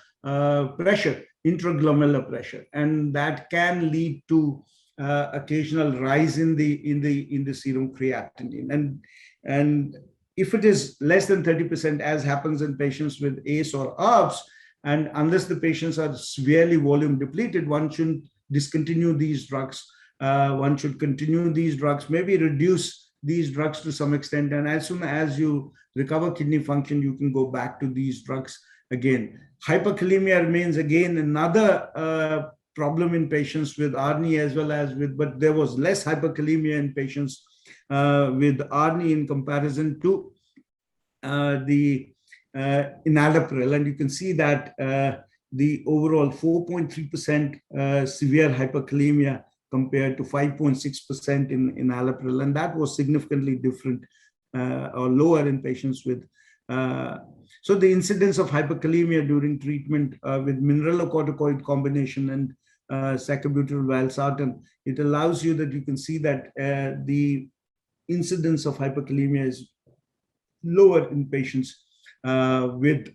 pressure, intraglomerular pressure, and that can lead to occasional rise in the serum creatinine. And if it is less than 30%, as happens in patients with ACE or ARBs, and unless the patients are severely volume depleted, one shouldn't discontinue these drugs. One should continue these drugs, maybe reduce these drugs to some extent, and as soon as you recover kidney function, you can go back to these drugs again. Hyperkalemia remains again another problem in patients with ARNI as well as with, but there was less hyperkalemia in patients with ARNI in comparison to the enalapril, and you can see that the overall 4.3% severe hyperkalemia compared to 5.6% in enalapril, and that was significantly different or lower in patients with. So the incidence of hyperkalemia during treatment with mineralocorticoid combination and sacubitril valsartan, it allows you that you can see that the incidence of hyperkalemia is lower in patients with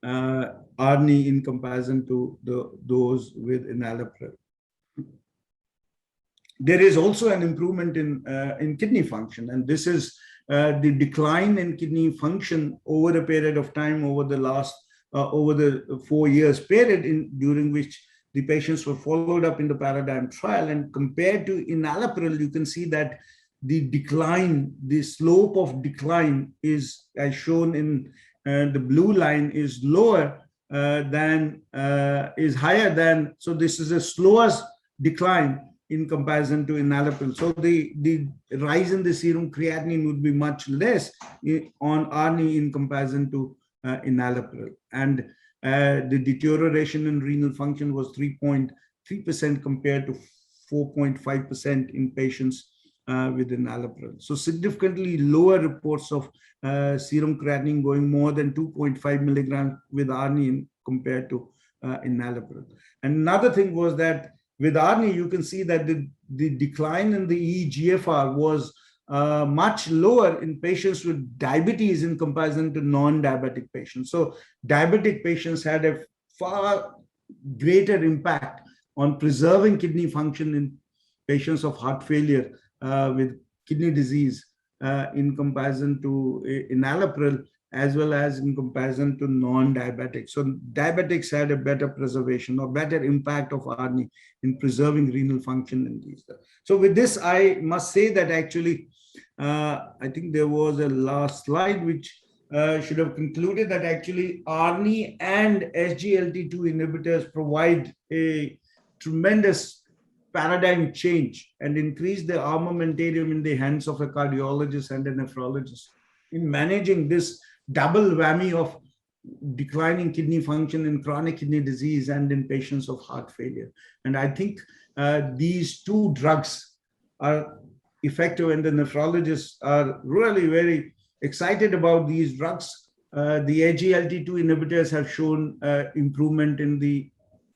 ARNI in comparison to those with enalapril. There is also an improvement in kidney function, and this is the decline in kidney function over a period of time over the last over the 4 years period during which the patients were followed up in the paradigm trial. And compared to enalapril, you can see that the decline, the slope of decline is, as shown in the blue line, is lower than is higher than. So this is a slower decline in comparison to enalapril. So the rise in the serum creatinine would be much less on ARNI in comparison to enalapril. And the deterioration in renal function was 3.3% compared to 4.5% in patients with enalapril. So significantly lower reports of serum creatinine going more than 2.5 milligrams with ARNI compared to enalapril. And another thing was that with ARNI, you can see that the decline in the eGFR was much lower in patients with diabetes in comparison to non-diabetic patients. So diabetic patients had a far greater impact on preserving kidney function in patients of heart failure with kidney disease in comparison to enalapril, as well as in comparison to non-diabetics. So diabetics had a better preservation or better impact of ARNI in preserving renal function in these. So with this, I must say that actually, I think there was a last slide which should have concluded that actually ARNI and SGLT2 inhibitors provide a tremendous paradigm change and increase the armamentarium in the hands of a cardiologist and a nephrologist in managing this double whammy of declining kidney function in chronic kidney disease and in patients of heart failure. And I think these two drugs are effective, and the nephrologists are really very excited about these drugs. The SGLT2 inhibitors have shown improvement in the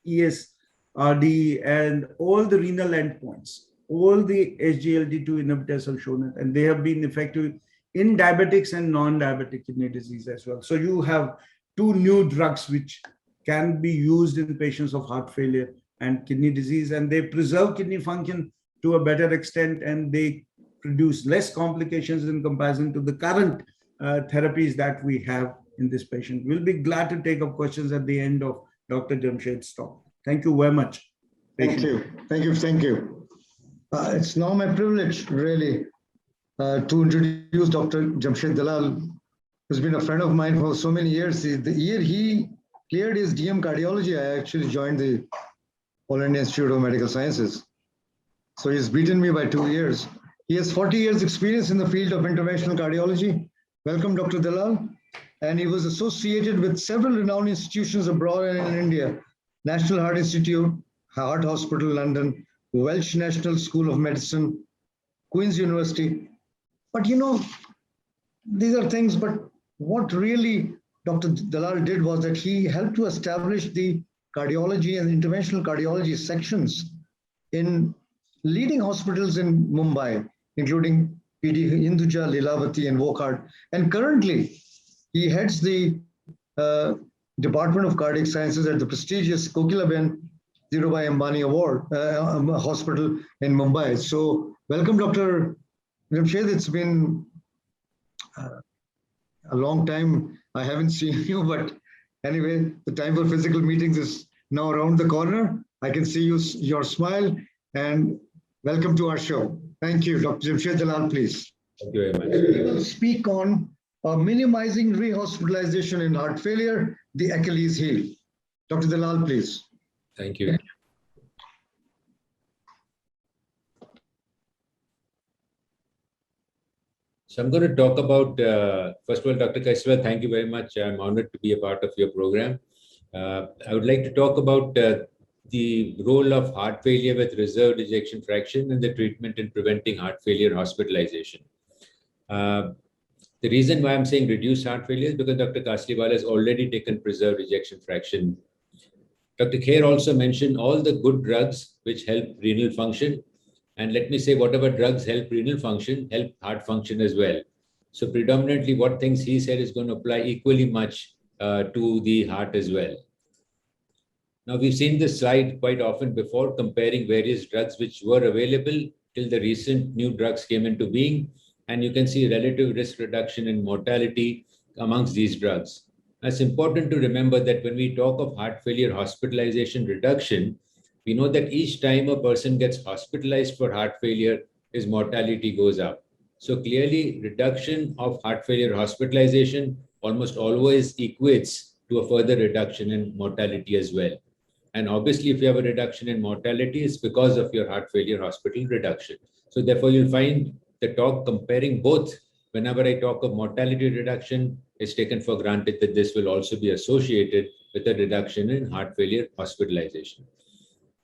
ESRD and all the renal endpoints. All the SGLT2 inhibitors have shown it, and they have been effective in diabetics and non-diabetic kidney disease as well. So you have two new drugs which can be used in patients of heart failure and kidney disease, and they preserve kidney function to a better extent, and they produce less complications in comparison to the current therapies that we have in this patient. We'll be glad to take up questions at the end of Dr. Jamshed's talk. Thank you very much. Thank you. Thank you. Thank you. It's now my privilege, really, to introduce Dr. Jamshed Dalal, who's been a friend of mine for so many years. The year he cleared his DM cardiology, I actually joined the All India Institute of Medical Sciences. So he's beaten me by 2 years. He has 40 years experience in the field of interventional cardiology. Welcome, Dr. Dalal. And he was associated with several renowned institutions abroad and in India. National Heart Institute, Heart Hospital, London, Welsh National School of Medicine, Queen's University. But you know, these are things, but what really Dr. Dalal did was that he helped to establish the cardiology and interventional cardiology sections in leading hospitals in Mumbai, including PD Hinduja, Lilavati, and Wockhardt. And currently, he heads the Department of Cardiac Sciences at the prestigious Kokilaben Dhirubhai Ambani Award Hospital in Mumbai. So, welcome, Dr. Jamshed. It's been a long time. I haven't seen you, but anyway, the time for physical meetings is now around the corner. I can see your smile, and welcome to our show. Thank you. Dr. Jamshed Dalal, please. Thank you very much. We will speak on minimizing rehospitalization in heart failure, the Achilles heel. Dr. Dalal, please. Thank you. So I'm going to talk about, first of all, Dr. Kasliwal, thank you very much. I'm honored to be a part of your program. I would like to talk about the role of heart failure with reserved ejection fraction in the treatment and preventing heart failure hospitalization. The reason why I'm saying reduced heart failure is because Dr. Kasliwal has already taken preserved ejection fraction. Dr. Kher also mentioned all the good drugs which help renal function. And let me say, whatever drugs help renal function, help heart function as well. So predominantly what things he said is going to apply equally much to the heart as well. Now, we've seen this slide quite often before, comparing various drugs which were available till the recent new drugs came into being. And you can see relative risk reduction in mortality amongst these drugs. It's important to remember that when we talk of heart failure hospitalization reduction, we know that each time a person gets hospitalized for heart failure, his mortality goes up. So clearly, reduction of heart failure hospitalization almost always equates to a further reduction in mortality as well. And obviously, if you have a reduction in mortality, it's because of your heart failure hospital reduction. So therefore, you'll find the talk comparing both. Whenever I talk of mortality reduction, it's taken for granted that this will also be associated with a reduction in heart failure hospitalization.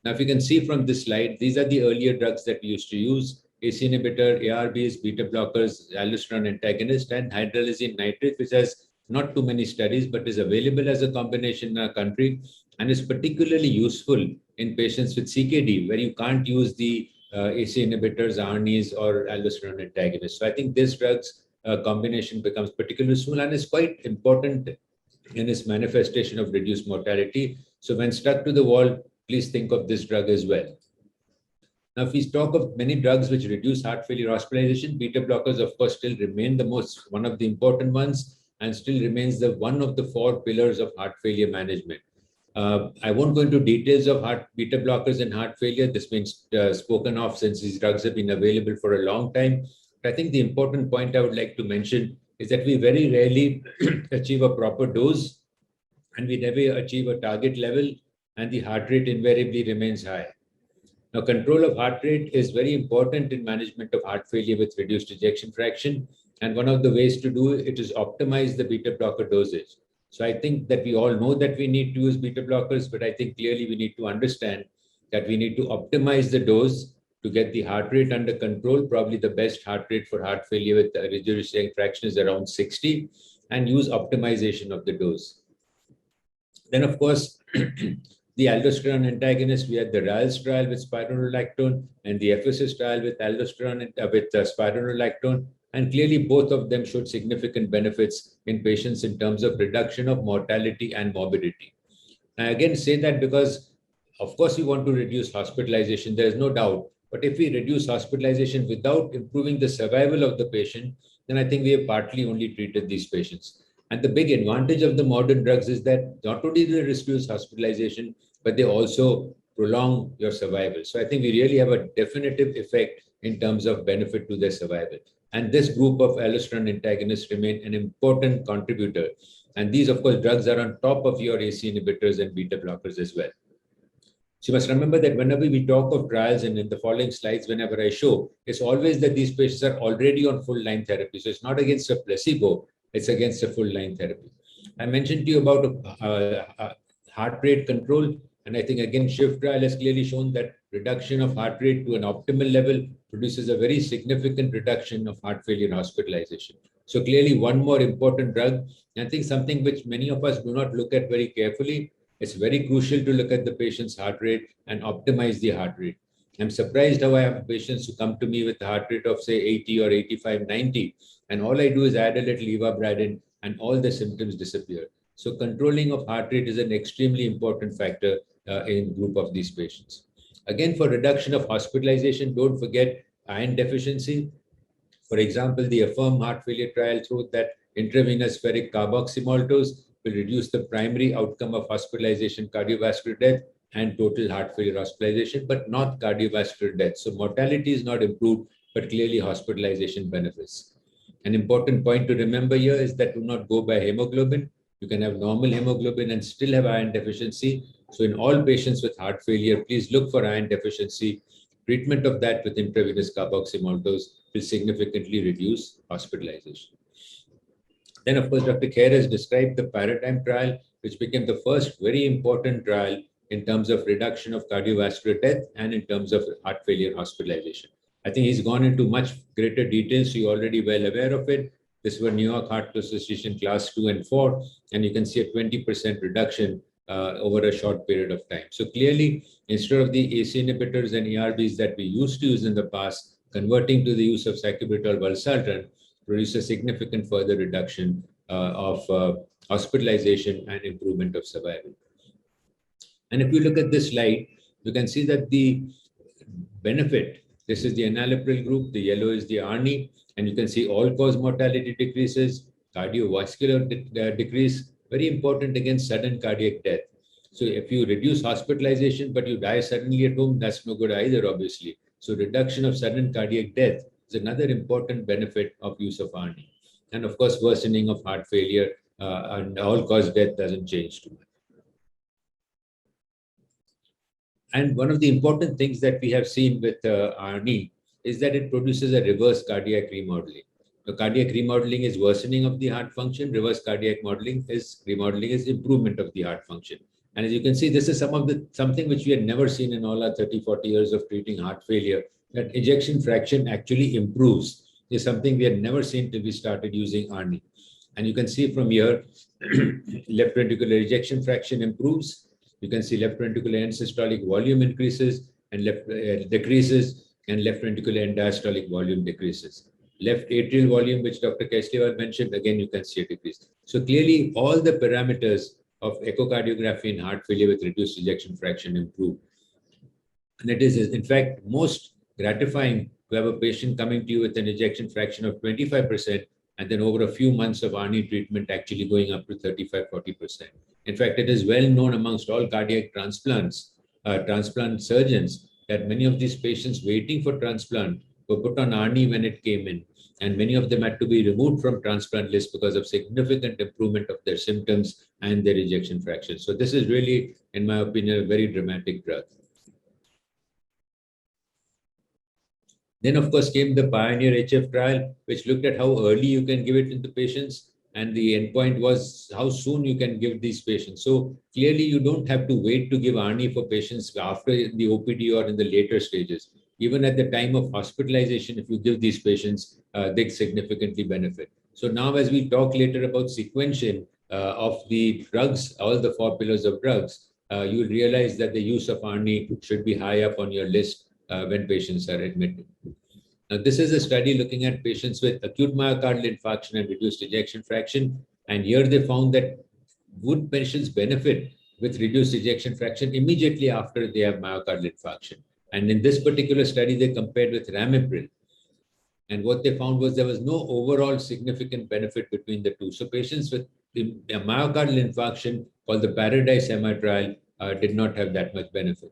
Now, if you can see from this slide, these are the earlier drugs that we used to use: ACE inhibitor, ARBs, beta blockers, aldosterone antagonist, and hydralazine nitrate, which has not too many studies, but is available as a combination in our country and is particularly useful in patients with CKD, where you can't use the ACE inhibitors, ARNIs, or aldosterone antagonists. So I think this drugs combination becomes particularly useful and is quite important in its manifestation of reduced mortality. So when stuck to the wall, please think of this drug as well. Now, if we talk of many drugs which reduce heart failure hospitalization, beta blockers, of course, still remain one of the important ones, and still remains one of the 4 pillars of heart failure management. I won't go into details of beta blockers and heart failure. This means spoken of since these drugs have been available for a long time. But I think the important point I would like to mention is that we very rarely achieve a proper dose, and we never achieve a target level, and the heart rate invariably remains high. Now, control of heart rate is very important in management of heart failure with reduced ejection fraction. And one of the ways to do it is optimize the beta blocker dosage. So I think that we all know that we need to use beta blockers, but I think clearly we need to understand that we need to optimize the dose to get the heart rate under control. Probably the best heart rate for heart failure with reduced ejection fraction is around 60, and use optimization of the dose. Then, of course, the aldosterone antagonist, we had the RILES trial with spironolactone and the FSS trial with aldosterone with spironolactone. And clearly, both of them showed significant benefits in patients in terms of reduction of mortality and morbidity. I again say that because, of course, we want to reduce hospitalization, there is no doubt. But if we reduce hospitalization without improving the survival of the patient, then I think we have partly only treated these patients. And the big advantage of the modern drugs is that not only do they reduce hospitalization, but they also prolong your survival. So I think we really have a definitive effect in terms of benefit to their survival. And this group of aldosterone antagonists remain an important contributor. And these, of course, drugs are on top of your AC inhibitors and beta blockers as well. So you must remember that whenever we talk of trials, and in the following slides, whenever I show, it's always that these patients are already on full line therapy. So it's not against a placebo, it's against a full line therapy. I mentioned to you about heart rate control. And I think, again, SHIFT trial has clearly shown that reduction of heart rate to an optimal level produces a very significant reduction of heart failure hospitalization. So clearly one more important drug. And I think something which many of us do not look at very carefully. It's very crucial to look at the patient's heart rate and optimize the heart rate. I'm surprised how I have patients who come to me with a heart rate of say 80 or 85, 90. And all I do is add a little ivabradine and all the symptoms disappear. So controlling of heart rate is an extremely important factor in group of these patients. Again, for reduction of hospitalization, don't forget iron deficiency. For example, the AFFIRM heart failure trial showed that intravenous ferric carboxymaltose will reduce the primary outcome of hospitalization, cardiovascular death, and total heart failure hospitalization, but not cardiovascular death. So mortality is not improved, but clearly hospitalization benefits. An important point to remember here is that do not go by hemoglobin. You can have normal hemoglobin and still have iron deficiency. So in all patients with heart failure, please look for iron deficiency. Treatment of that with intravenous carboxymaltose will significantly reduce hospitalization. Then, of course, Dr. Kher has described the PARADIGM trial, which became the first very important trial in terms of reduction of cardiovascular death and in terms of heart failure hospitalization. I think he's gone into much greater detail, so you're already well aware of it. This was New York Heart Association class 2 and 4, and you can see a 20% reduction over a short period of time. So clearly, instead of the AC inhibitors and ARBs that we used to use in the past, converting to the use of sacubitril valsartan produces a significant further reduction of hospitalization and improvement of survival. And if you look at this slide, you can see that the benefit, this is the enalapril group, the yellow is the ARNI, and you can see all-cause mortality decreases, cardiovascular decrease, very important against sudden cardiac death. So if you reduce hospitalization, but you die suddenly at home, that's no good either, obviously. So reduction of sudden cardiac death is another important benefit of use of ARNI. And of course, worsening of heart failure and all-cause death doesn't change too much. And one of the important things that we have seen with ARNI is that it produces a reverse cardiac remodeling. The cardiac remodeling is worsening of the heart function. Reverse cardiac remodeling is improvement of the heart function. And as you can see, this is something which we had never seen in all our 30, 40 years of treating heart failure, that ejection fraction actually improves. Is something we had never seen till we started using ARNI. And you can see from here, left ventricular ejection fraction improves. You can see left ventricular end systolic volume increases and left decreases, and left ventricular end diastolic volume decreases. Left atrial volume, which Dr. Keshriwal mentioned, again, you can see a decrease. So clearly, all the parameters of echocardiography in heart failure with reduced ejection fraction improve. And it is, in fact, most gratifying to have a patient coming to you with an ejection fraction of 25%, and then over a few months of ARNI treatment actually going up to 35, 40%. In fact, it is well known amongst all cardiac transplant surgeons that many of these patients waiting for transplant were put on ARNI when it came in, and many of them had to be removed from transplant list because of significant improvement of their symptoms and their ejection fraction. So this is really, in my opinion, a very dramatic drug. Then, of course, came the Pioneer HF trial, which looked at how early you can give it into patients. And the endpoint was how soon you can give these patients. So clearly, you don't have to wait to give ARNI for patients after the OPD or in the later stages. Even at the time of hospitalization, if you give these patients, they significantly benefit. So now as we talk later about sequencing of the drugs, all the 4 pillars of drugs, you'll realize that the use of ARNI should be high up on your list when patients are admitted. Now, this is a study looking at patients with acute myocardial infarction and reduced ejection fraction. And here they found that would patients benefit with reduced ejection fraction immediately after they have myocardial infarction. And in this particular study, they compared with ramipril. And what they found was there was no overall significant benefit between the two. So patients with a myocardial infarction, called the PARADISE-MI trial, did not have that much benefit.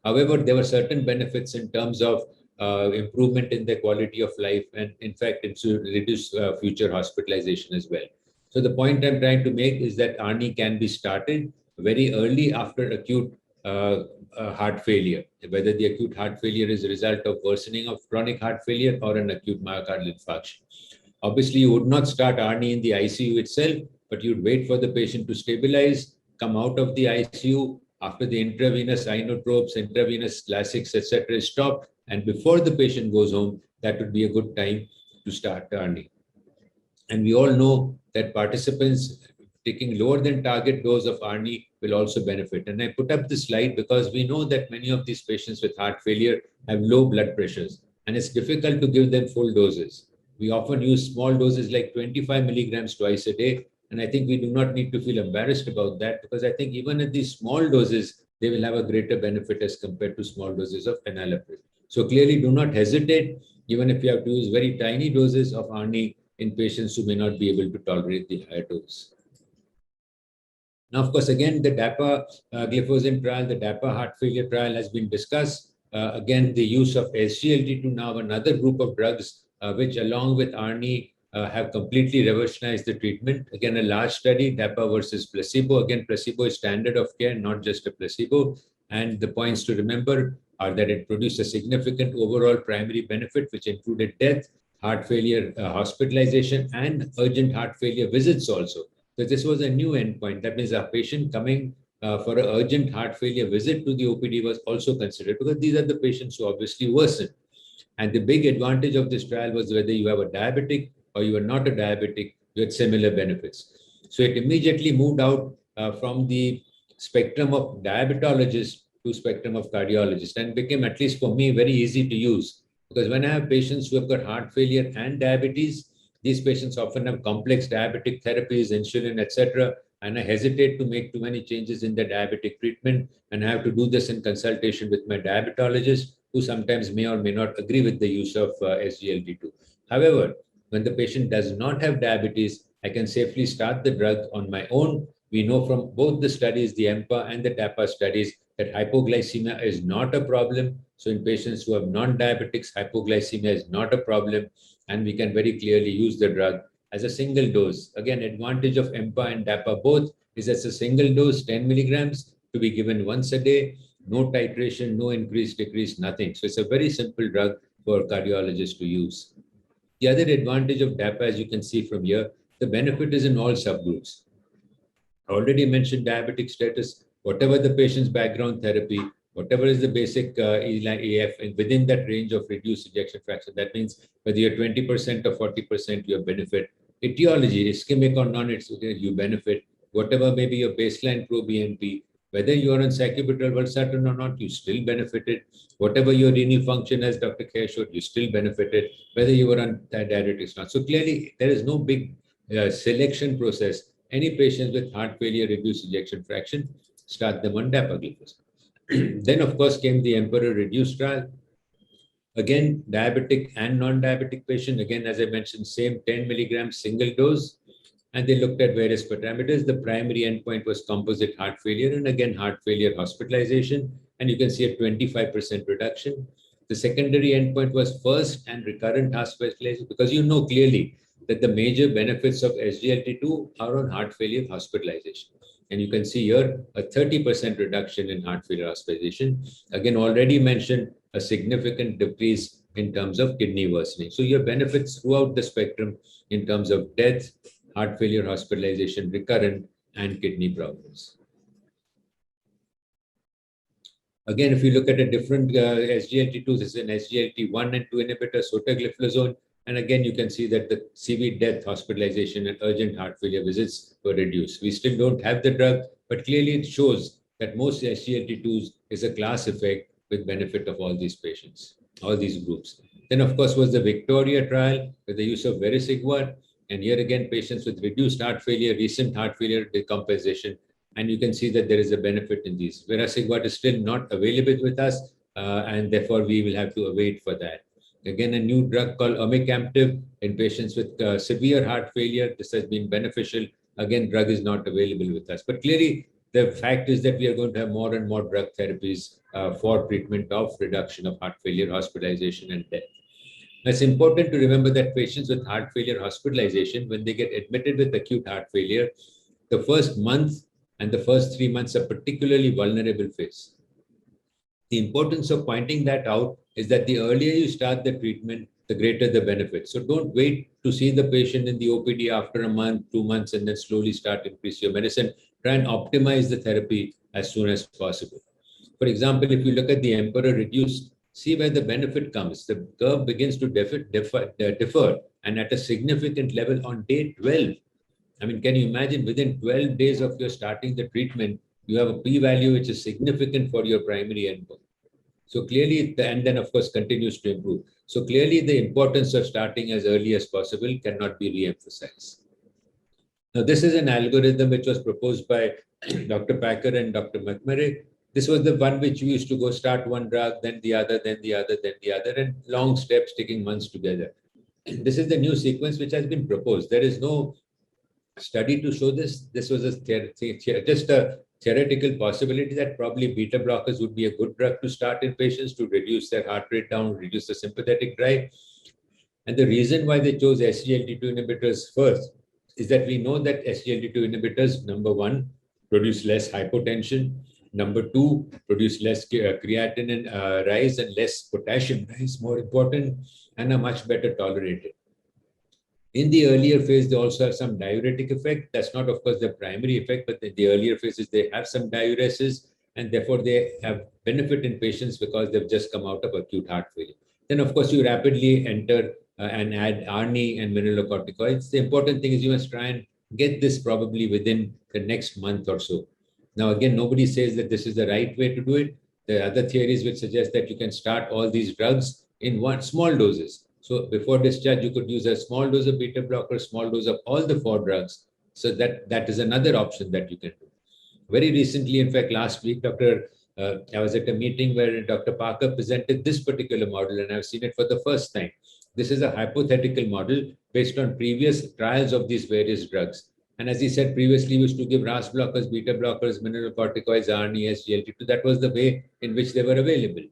However, there were certain benefits in terms of improvement in their quality of life, and in fact, it should reduce future hospitalization as well. So the point I'm trying to make is that ARNI can be started very early after acute heart failure, whether the acute heart failure is a result of worsening of chronic heart failure or an acute myocardial infarction. Obviously, you would not start ARNI in the ICU itself, but you'd wait for the patient to stabilize, come out of the ICU after the intravenous inotropes, intravenous classics, etc. is stopped, and before the patient goes home, that would be a good time to start ARNI. And we all know that participants taking lower than target dose of ARNI will also benefit. And I put up this slide because we know that many of these patients with heart failure have low blood pressures, and it's difficult to give them full doses. We often use small doses like 25 milligrams twice a day. And I think we do not need to feel embarrassed about that, because I think even at these small doses, they will have a greater benefit as compared to small doses of enalapril. So clearly do not hesitate, even if you have to use very tiny doses of ARNI in patients who may not be able to tolerate the higher dose. Now, of course, again, the DAPA gliflozin trial, the DAPA heart failure trial has been discussed. Again, the use of SGLT2, now another group of drugs, which along with ARNI have completely revolutionized the treatment. Again, a large study, DAPA versus placebo. Again, placebo is standard of care, not just a placebo. And the points to remember are that it produced a significant overall primary benefit, which included death, heart failure, hospitalization, and urgent heart failure visits also. So this was a new endpoint. That means a patient coming for an urgent heart failure visit to the OPD was also considered, because these are the patients who obviously worsen. And the big advantage of this trial was whether you have a diabetic or you are not a diabetic, you had similar benefits. So it immediately moved out from the spectrum of diabetologists to spectrum of cardiologists, and became, at least for me, very easy to use. Because when I have patients who have got heart failure and diabetes, these patients often have complex diabetic therapies, insulin, etc. And I hesitate to make too many changes in the diabetic treatment, and I have to do this in consultation with my diabetologist, who sometimes may or may not agree with the use of SGLT2. However, when the patient does not have diabetes, I can safely start the drug on my own. We know from both the studies, the EMPA and the DAPA studies, that hypoglycemia is not a problem. So in patients who have non-diabetics, hypoglycemia is not a problem, and we can very clearly use the drug as a single dose. Again, advantage of EMPA and DAPA both is as a single dose, 10 milligrams, to be given once a day, no titration, no increase, decrease, nothing. So it's a very simple drug for cardiologists to use. The other advantage of DAPA, as you can see from here, the benefit is in all subgroups. I already mentioned diabetic status, whatever the patient's background therapy, whatever is the basic EF, and within that range of reduced ejection fraction. That means whether you're 20% or 40%, you benefit. Etiology, ischemic or non-ischemic, you benefit. Whatever may be your baseline pro-BNP, whether you are on sacubitril valsartan or not, you still benefited. Whatever your renal function, as Dr. Kher showed, you still benefited, whether you were on diuretics or not. So clearly, there is no big selection process. Any patients with heart failure, reduced ejection fraction, start them on dapagliflozin. Then, of course, came the Emperor Reduced trial. Again, diabetic and non-diabetic patient. Again, as I mentioned, same 10 milligrams single dose. And they looked at various parameters. The primary endpoint was composite heart failure, and again, heart failure hospitalization. And you can see a 25% reduction. The secondary endpoint was first and recurrent hospitalization, because you know clearly that the major benefits of SGLT2 are on heart failure hospitalization. And you can see here a 30% reduction in heart failure hospitalization. Again, already mentioned a significant decrease in terms of kidney worsening. So your benefits throughout the spectrum in terms of death, heart failure hospitalization, recurrent, and kidney problems. Again, if you look at a different SGLT2, this is an SGLT1 and 2 inhibitor, sotagliflozin. And again, you can see that the CV death, hospitalization, and urgent heart failure visits were reduced. We still don't have the drug, but clearly it shows that most SGLT2s is a class effect with benefit of all these patients, all these groups. Then, of course, was the Victoria trial with the use of vericiguat. And here again, patients with reduced heart failure, recent heart failure decompensation. And you can see that there is a benefit in these. Vericiguat is still not available with us, and therefore we will have to await for that. Again, a new drug called omecamtiv in patients with severe heart failure. This has been beneficial. Again, drug is not available with us. But clearly, the fact is that we are going to have more and more drug therapies for treatment of reduction of heart failure, hospitalization, and death. It's important to remember that patients with heart failure hospitalization, when they get admitted with acute heart failure, the first month and the first 3 months are particularly vulnerable phase. The importance of pointing that out is that the earlier you start the treatment, the greater the benefit. So don't wait to see the patient in the OPD after a month, 2 months, and then slowly start increase your medicine. Try and optimize the therapy as soon as possible. For example, if you look at the Emperor Reduced, see where the benefit comes. The curve begins to differ and at a significant level on day 12. I mean, can you imagine within 12 days of your starting the treatment, you have a p-value which is significant for your primary endpoint. So clearly, and then of course continues to improve. So clearly the importance of starting as early as possible cannot be re-emphasized. Now, this is an algorithm which was proposed by Dr. Packer and Dr. McMurray. This was the one which we used to go start one drug, then the other, then the other, then the other, and long steps taking months together. This is the new sequence which has been proposed. There is no study to show this. This was just a theoretical possibility that probably beta blockers would be a good drug to start in patients to reduce their heart rate down, reduce the sympathetic drive. And the reason why they chose SGLT2 inhibitors first is that we know that SGLT2 inhibitors, number one, produce less hypotension. Number two, produce less creatinine rise and less potassium rise, more important, and are much better tolerated. In the earlier phase, they also have some diuretic effect. That's not, of course, the primary effect, but in the earlier phases, they have some diuresis, and therefore they have benefit in patients because they've just come out of acute heart failure. Then, of course, you rapidly enter and add ARNI and mineralocorticoids. The important thing is you must try and get this probably within the next month or so. Now, again, nobody says that this is the right way to do it. There are other theories which suggest that you can start all these drugs in small doses. So before discharge, you could use a small dose of beta blocker, small dose of all the 4 drugs. So that is another option that you can do. Very recently, in fact, last week, I was at a meeting where Dr. Parker presented this particular model, and I've seen it for the first time. This is a hypothetical model based on previous trials of these various drugs. And as he said previously, we used to give RAS blockers, beta blockers, mineralocorticoids, ARNI, SGLT2. That was the way in which they were available.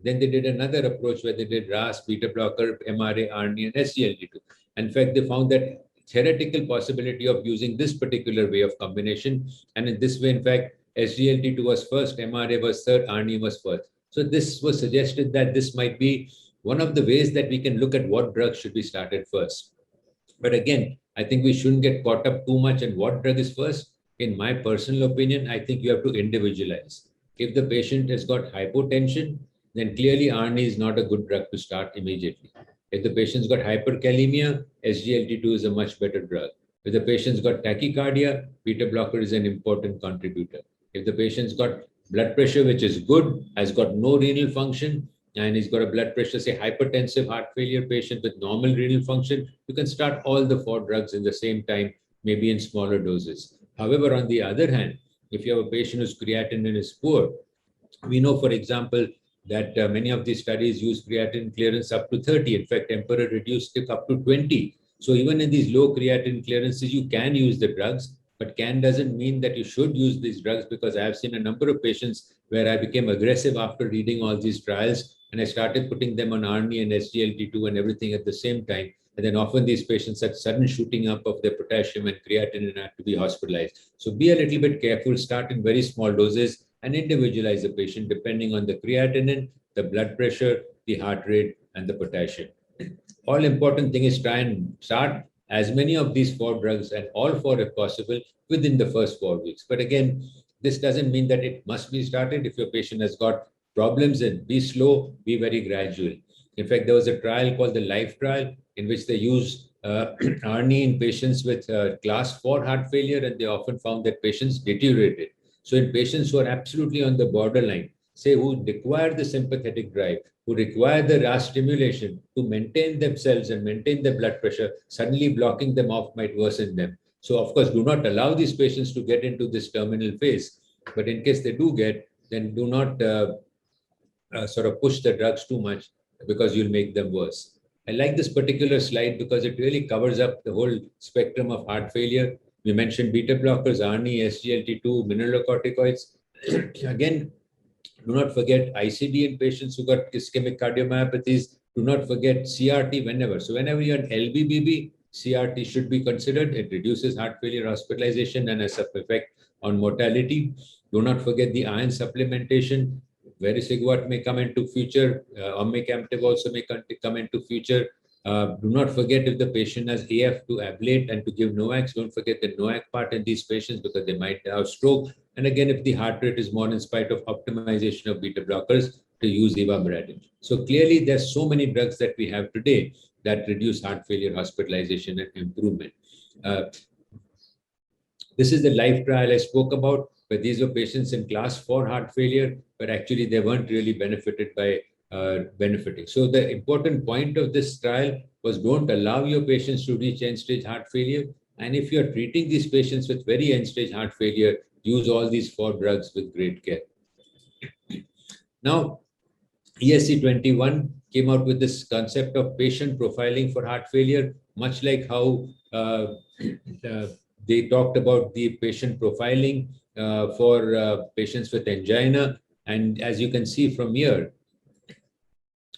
Then they did another approach where they did RAS, beta blocker, MRA, ARNI, and SGLT2. In fact, they found that theoretical possibility of using this particular way of combination. And in this way, in fact, SGLT2 was first, MRA was third, ARNI was first. So this was suggested that this might be one of the ways that we can look at what drugs should be started first. But again, I think we shouldn't get caught up too much in what drug is first. In my personal opinion, I think you have to individualize. If the patient has got hypotension, then clearly ARNI is not a good drug to start immediately. If the patient's got hyperkalemia, SGLT2 is a much better drug. If the patient's got tachycardia, beta blocker is an important contributor. If the patient's got blood pressure, which is good, has got no renal function, and he's got a blood pressure, say hypertensive heart failure patient with normal renal function, you can start all the 4 drugs in the same time, maybe in smaller doses. However, on the other hand, if you have a patient whose creatinine is poor, we know, for example, that many of these studies use creatinine clearance up to 30. In fact, Emperor Reduced it up to 20. So even in these low creatinine clearances, you can use the drugs, but can doesn't mean that you should use these drugs, because I have seen a number of patients where I became aggressive after reading all these trials, and I started putting them on ARNI and SGLT2 and everything at the same time. And then often these patients had sudden shooting up of their potassium and creatinine and had to be hospitalized. So be a little bit careful, start in very small doses and individualize the patient depending on the creatinine, the blood pressure, the heart rate, and the potassium. All important thing is try and start as many of these 4 drugs and all 4 if possible within the first 4 weeks. But again, this doesn't mean that it must be started. If your patient has got problems, and be slow, be very gradual. In fact, there was a trial called the LIFE trial in which they used ARNI in patients with class 4 heart failure, and they often found that patients deteriorated. So in patients who are absolutely on the borderline, say who require the sympathetic drive, who require the RAS stimulation to maintain themselves and maintain their blood pressure, suddenly blocking them off might worsen them. So of course, do not allow these patients to get into this terminal phase. But in case they do get, then do not sort of push the drugs too much, because you'll make them worse. I like this particular slide because it really covers up the whole spectrum of heart failure. We mentioned beta blockers, ARNI, SGLT2, mineralocorticoids. Again, do not forget ICD in patients who got ischemic cardiomyopathies. Do not forget CRT whenever. So whenever you're on LBBB, CRT should be considered. It reduces heart failure hospitalization and has some effect on mortality. Do not forget the iron supplementation. Vericiguat may come into future. Omecamtiv also may come into future. Do not forget if the patient has AF to ablate and to give NOACs. Don't forget the NOAC part in these patients because they might have stroke. And again, if the heart rate is more in spite of optimization of beta blockers, to use ivabradine. So clearly, there's so many drugs that we have today that reduce heart failure hospitalization and improvement. This is the LIFE trial I spoke about, where these were patients in class 4 heart failure, but actually they weren't really benefited by benefiting. So the important point of this trial was don't allow your patients to reach end-stage heart failure. And if you're treating these patients with very end-stage heart failure, use all these 4 drugs with great care. Now, ESC 21 came out with this concept of patient profiling for heart failure, much like how they talked about the patient profiling for patients with angina. And as you can see from here,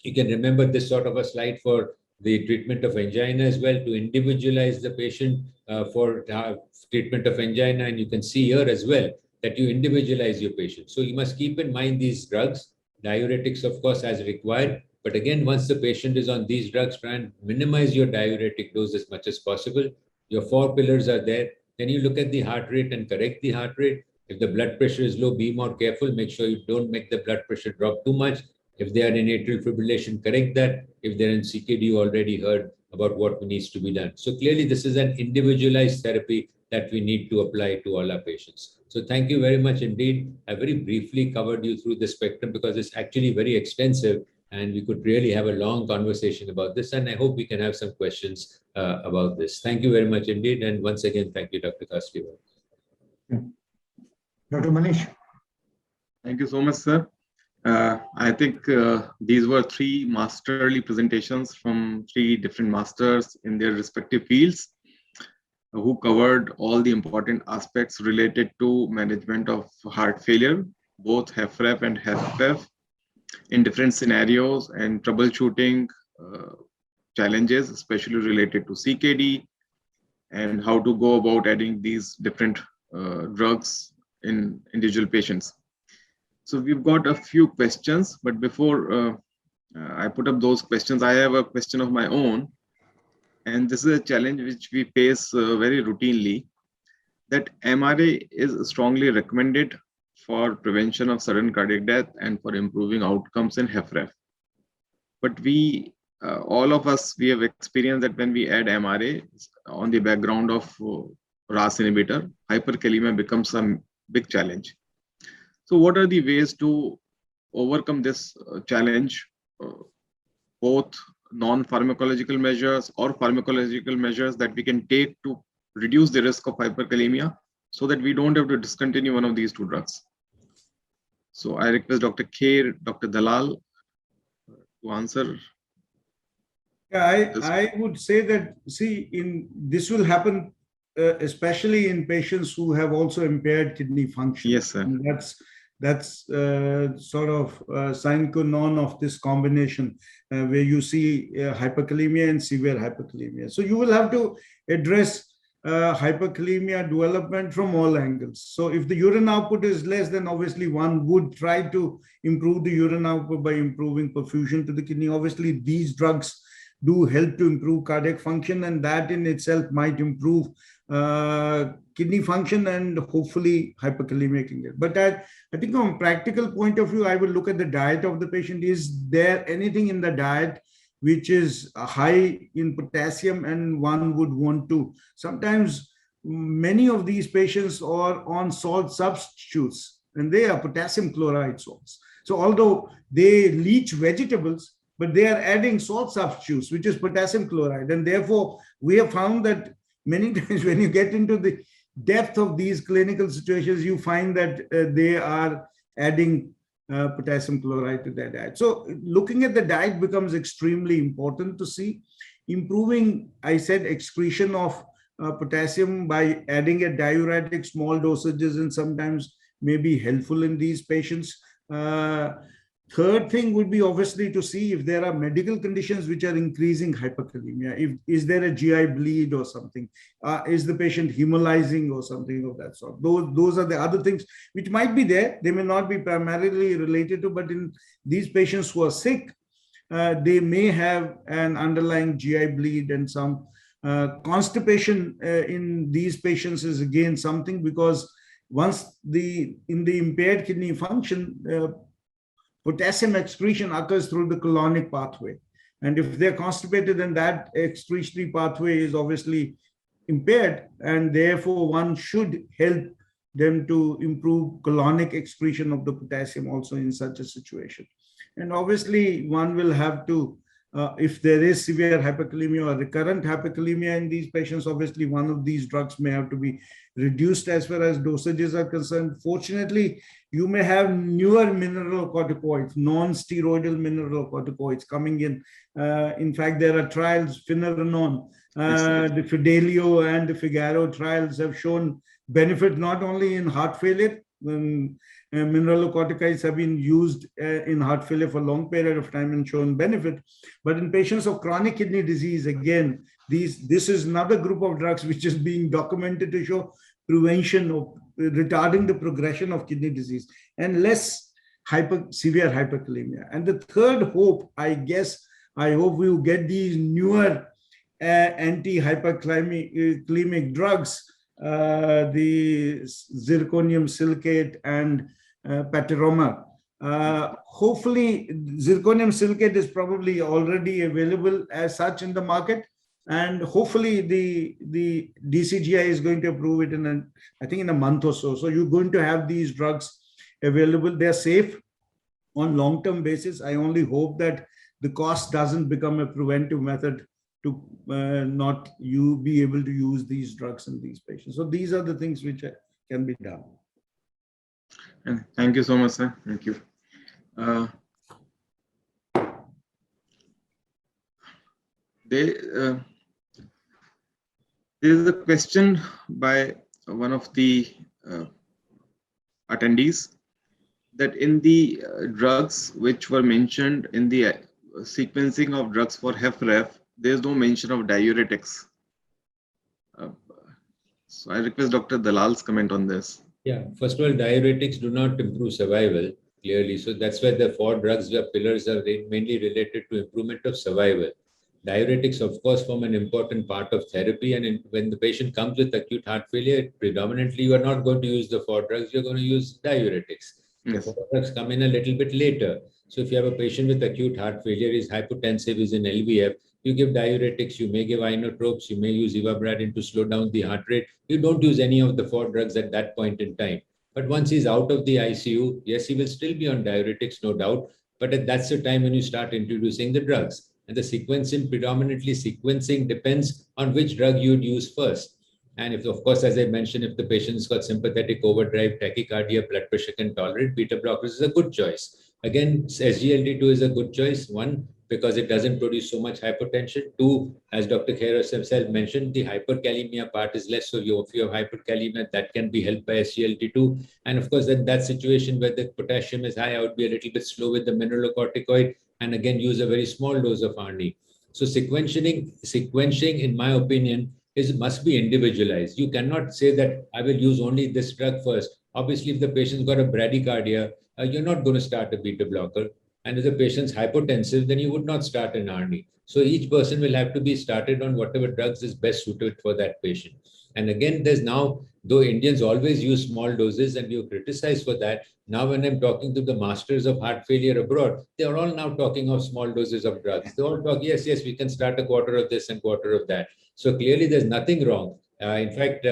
you can remember this sort of a slide for the treatment of angina as well, to individualize the patient for treatment of angina. And you can see here as well that you individualize your patient. So you must keep in mind these drugs, diuretics, of course, as required. But again, once the patient is on these drugs, try and minimize your diuretic dose as much as possible. Your 4 pillars are there. Then you look at the heart rate and correct the heart rate. If the blood pressure is low, be more careful. Make sure you don't make the blood pressure drop too much. If they are in atrial fibrillation, correct that. If they're in CKD, you already heard about what needs to be done. So clearly, this is an individualized therapy that we need to apply to all our patients. So thank you very much indeed. I very briefly covered you through the spectrum because it's actually very extensive and we could really have a long conversation about this. And I hope we can have some questions about this. Thank you very much indeed. And once again, thank you, Dr. Kasliwal. Dr. Manish. Thank you so much, sir. I think these were 3 masterly presentations from 3 different masters in their respective fields who covered all the important aspects related to management of heart failure, both HFrEF and HFpEF, in different scenarios and troubleshooting challenges, especially related to CKD, and how to go about adding these different drugs in individual patients. So we've got a few questions, but before I put up those questions, I have a question of my own. And this is a challenge which we face very routinely, that MRA is strongly recommended for prevention of sudden cardiac death and for improving outcomes in HFrEF. But we, all of us, we have experienced that when we add MRA on the background of RAS inhibitor, hyperkalemia becomes a big challenge. So what are the ways to overcome this challenge, both non-pharmacological measures or pharmacological measures that we can take to reduce the risk of hyperkalemia so that we don't have to discontinue one of these 2 drugs? So I request Dr. Kher, Dr. Dalal to answer. Yeah, I would say that, see, this will happen especially in patients who have also impaired kidney function. Yes, sir. And that's sort of sine qua non of this combination where you see hyperkalemia and severe hyperkalemia. So you will have to address hyperkalemia development from all angles. So if the urine output is less, then obviously one would try to improve the urine output by improving perfusion to the kidney. Obviously, these drugs do help to improve cardiac function, and that in itself might improve kidney function and hopefully hyperkalemia can get. But I think from a practical point of view, I will look at the diet of the patient. Is there anything in the diet which is high in potassium and one would want to? Sometimes many of these patients are on salt substitutes and they are potassium chloride salts. So although they leach vegetables, but they are adding salt substitutes, which is potassium chloride. And therefore, we have found that many times when you get into the depth of these clinical situations, you find that they are adding potassium chloride to their diet. So looking at the diet becomes extremely important to see. Improving, I said, excretion of potassium by adding a diuretic, small dosages, and sometimes may be helpful in these patients. Third thing would be obviously to see if there are medical conditions which are increasing hyperkalemia. Is there a GI bleed or something? Is the patient hemolyzing or something of that sort? Those are the other things which might be there. They may not be primarily related to, but in these patients who are sick, they may have an underlying GI bleed, and some constipation in these patients is again something, because once in the impaired kidney function, potassium excretion occurs through the colonic pathway. And if they're constipated, then that excretory pathway is obviously impaired, and therefore one should help them to improve colonic excretion of the potassium also in such a situation. And obviously one will have to, if there is severe hyperkalemia or recurrent hyperkalemia in these patients, obviously one of these drugs may have to be reduced as far as dosages are concerned. Fortunately, you may have newer mineralocorticoids, non-steroidal mineralocorticoids coming in. In fact, there are trials, Finerenone, the Fidelio and the Figaro trials have shown benefit not only in heart failure. Mineralocorticoids have been used in heart failure for a long period of time and shown benefit. But in patients of chronic kidney disease, again, this is another group of drugs which is being documented to show prevention of retarding the progression of kidney disease and less severe hyperkalemia. And the third hope, I hope we will get these newer anti-hyperkalemic drugs, the zirconium silicate and Pateroma. Hopefully, zirconium silicate is probably already available as such in the market, and hopefully the DCGI is going to approve it I think in a month or so. So you're going to have these drugs available. They're safe on long-term basis. I only hope that the cost doesn't become a preventive method to not be able to use these drugs in these patients. So these are the things which can be done. And thank you so much, sir. Thank you. There is a question by one of the attendees that in the drugs which were mentioned in the sequencing of drugs for HFrEF, there is no mention of diuretics. So I request Dr. Dalal's comment on this. Yeah, first of all, diuretics do not improve survival, clearly. So that's why the 4 drugs, the pillars are mainly related to improvement of survival. Diuretics, of course, form an important part of therapy. And when the patient comes with acute heart failure, predominantly you are not going to use the 4 drugs, you're going to use diuretics. Yes. The 4 drugs come in a little bit later. So if you have a patient with acute heart failure, is hypotensive, is in LVF, you give diuretics, you may give inotropes, you may use ivabradine to slow down the heart rate. You don't use any of the 4 drugs at that point in time. But once he's out of the ICU, yes, he will still be on diuretics, no doubt. But that's the time when you start introducing the drugs. And the predominantly sequencing depends on which drug you would use first. And if, of course, as I mentioned, if the patient's got sympathetic overdrive, tachycardia, blood pressure can tolerate, beta blockers is a good choice. Again, SGLT2 is a good choice. 1, because it doesn't produce so much hypertension. 2, as Dr. Khairas himself mentioned, the hyperkalemia part is less. So if you have hyperkalemia, that can be helped by SGLT2. And of course, in that situation where the potassium is high, I would be a little bit slow with the mineralocorticoid and again use a very small dose of ARNI. So sequencing, in my opinion, must be individualized. You cannot say that I will use only this drug first. Obviously, if the patient's got a bradycardia, you're not going to start a beta blocker. And if the patient's hypotensive, then you would not start an ARNI. So each person will have to be started on whatever drugs is best suited for that patient. And again, there's now, though Indians always use small doses and you criticize for that, now when I'm talking to the masters of heart failure abroad, they're all now talking of small doses of drugs. They all talk, yes, we can start a quarter of this and quarter of that. So clearly there's nothing wrong. In fact,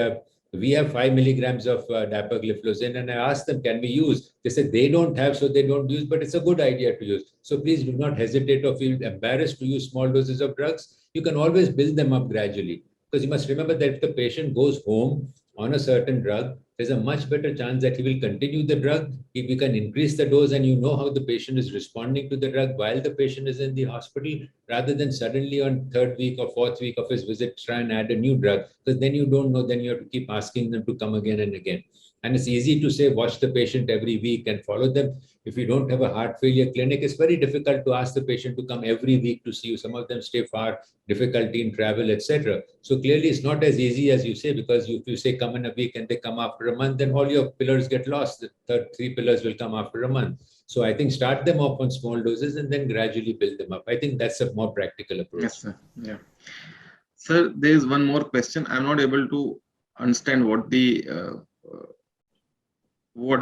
we have 5 milligrams of dapagliflozin, and I asked them, can we use? They said they don't have, so they don't use, but it's a good idea to use. So please do not hesitate or feel embarrassed to use small doses of drugs. You can always build them up gradually, because you must remember that if the patient goes home on a certain drug, there's a much better chance that he will continue the drug if we can increase the dose and you know how the patient is responding to the drug while the patient is in the hospital, rather than suddenly on third week or fourth week of his visit try and add a new drug, because then you don't know, then you have to keep asking them to come again and again. And it's easy to say, watch the patient every week and follow them. If you don't have a heart failure clinic, it's very difficult to ask the patient to come every week to see you. Some of them stay far, difficulty in travel, etc. So clearly it's not as easy as you say, because if you say come in a week and they come after a month, then all your pillars get lost. The third three pillars will come after a month. So I think start them off on small doses and then gradually build them up. I think that's a more practical approach. Yes, sir. Yeah. Sir, there is one more question. I'm not able to understand what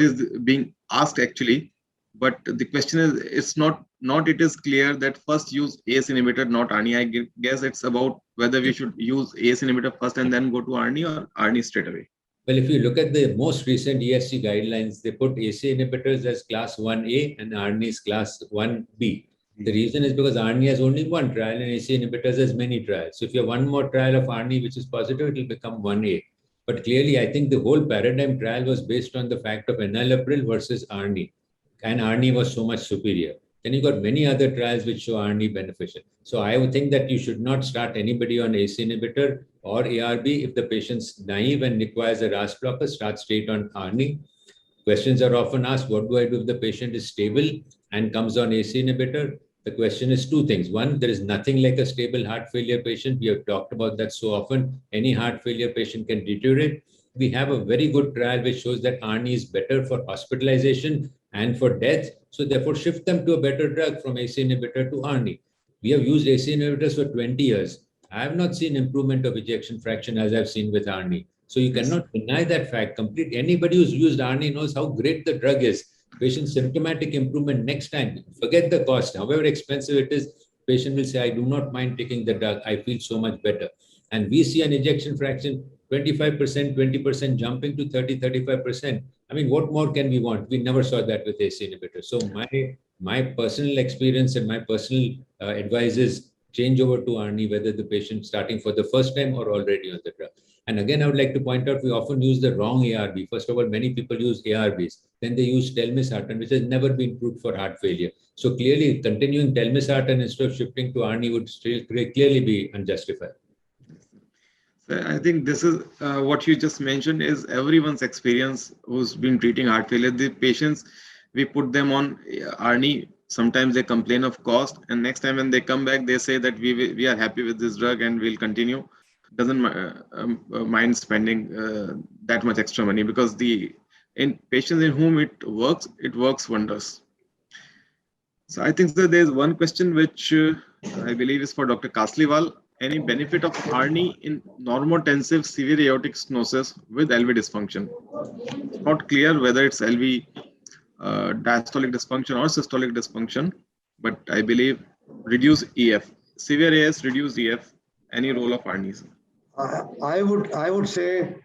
is being asked actually, but the question is, it's not it is clear that first use ACE inhibitor, not ARNI. I guess it's about whether we should use ACE inhibitor first and then go to ARNI, or ARNI straight away. Well, if you look at the most recent ESC guidelines, they put ACE inhibitors as class 1A and ARNI is class 1B. The reason is because ARNI has only one trial and ACE inhibitors has many trials. So if you have one more trial of ARNI which is positive, it will become 1A. But clearly, I think the whole paradigm trial was based on the fact of enalapril versus ARNI. And ARNI was so much superior. Then you got many other trials which show ARNI beneficial. So I would think that you should not start anybody on ACE inhibitor or ARB. If the patient's naive and requires a RAS blocker, start straight on ARNI. Questions are often asked, what do I do if the patient is stable and comes on ACE inhibitor? The question is two things. One, there is nothing like a stable heart failure patient. We have talked about that so often. Any heart failure patient can deteriorate. We have a very good trial which shows that ARNI is better for hospitalization and for death. So therefore, shift them to a better drug from ACE inhibitor to ARNI. We have used ACE inhibitors for 20 years. I have not seen improvement of ejection fraction as I've seen with ARNI. So you cannot deny that fact. Anybody who's used ARNI knows how great the drug is. Patient symptomatic improvement next time. Forget the cost. However expensive it is, patient will say, I do not mind taking the drug. I feel so much better. And we see an ejection fraction 25%, 20% jumping to 30, 35%. I mean, what more can we want? We never saw that with ACE inhibitors. So my personal experience and my personal advice is change over to ARNI, whether the patient starting for the first time or already on the drug. And again, I would like to point out, we often use the wrong ARB. First of all, many people use ARBs. Then they use telmisartan, which has never been proved for heart failure. So clearly, continuing telmisartan instead of shifting to ARNI would still clearly be unjustified. I think this is what you just mentioned is everyone's experience who's been treating heart failure. The patients, we put them on ARNI. Sometimes they complain of cost, and next time when they come back, they say that we are happy with this drug and we'll continue. Doesn't mind spending that much extra money, because in patients in whom it works wonders. So I think that there's one question which I believe is for Dr. Kasliwal. Any benefit of ARNI in normotensive severe aortic stenosis with LV dysfunction? It's not clear whether it's LV diastolic dysfunction or systolic dysfunction, but I believe reduce EF, severe AS, reduce EF. Any role of ARNIs? I would say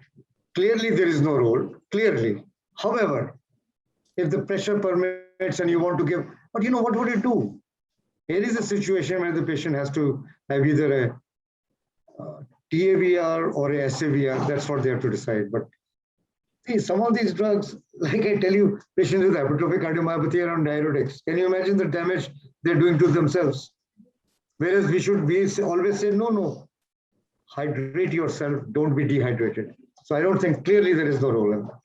clearly there is no role, clearly. However, if the pressure permits and you want to give, but you know, what would you do? Here is a situation where the patient has to have either a TAVR or a SAVR. That's what they have to decide. But see, some of these drugs, like I tell you, patients with hypertrophic cardiomyopathy are on diuretics. Can you imagine the damage they're doing to themselves? Whereas we always say, no, hydrate yourself, don't be dehydrated. So I don't think clearly there is no role in that.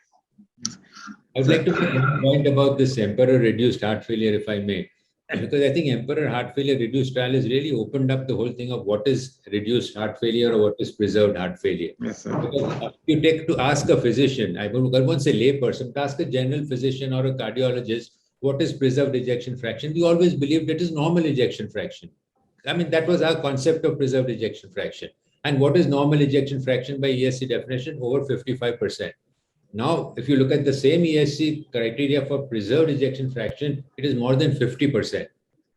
I would like to make a point about this Emperor reduced heart failure, if I may, because I think Emperor heart failure reduced trial has really opened up the whole thing of what is reduced heart failure or what is preserved heart failure. Yes, sir. Because if you take to ask a physician, I won't say layperson, to ask a general physician or a cardiologist, what is preserved ejection fraction? We always believed it is normal ejection fraction. I mean, that was our concept of preserved ejection fraction. And what is normal ejection fraction by ESC definition? Over 55%. Now, if you look at the same ESC criteria for preserved ejection fraction, it is more than 50%.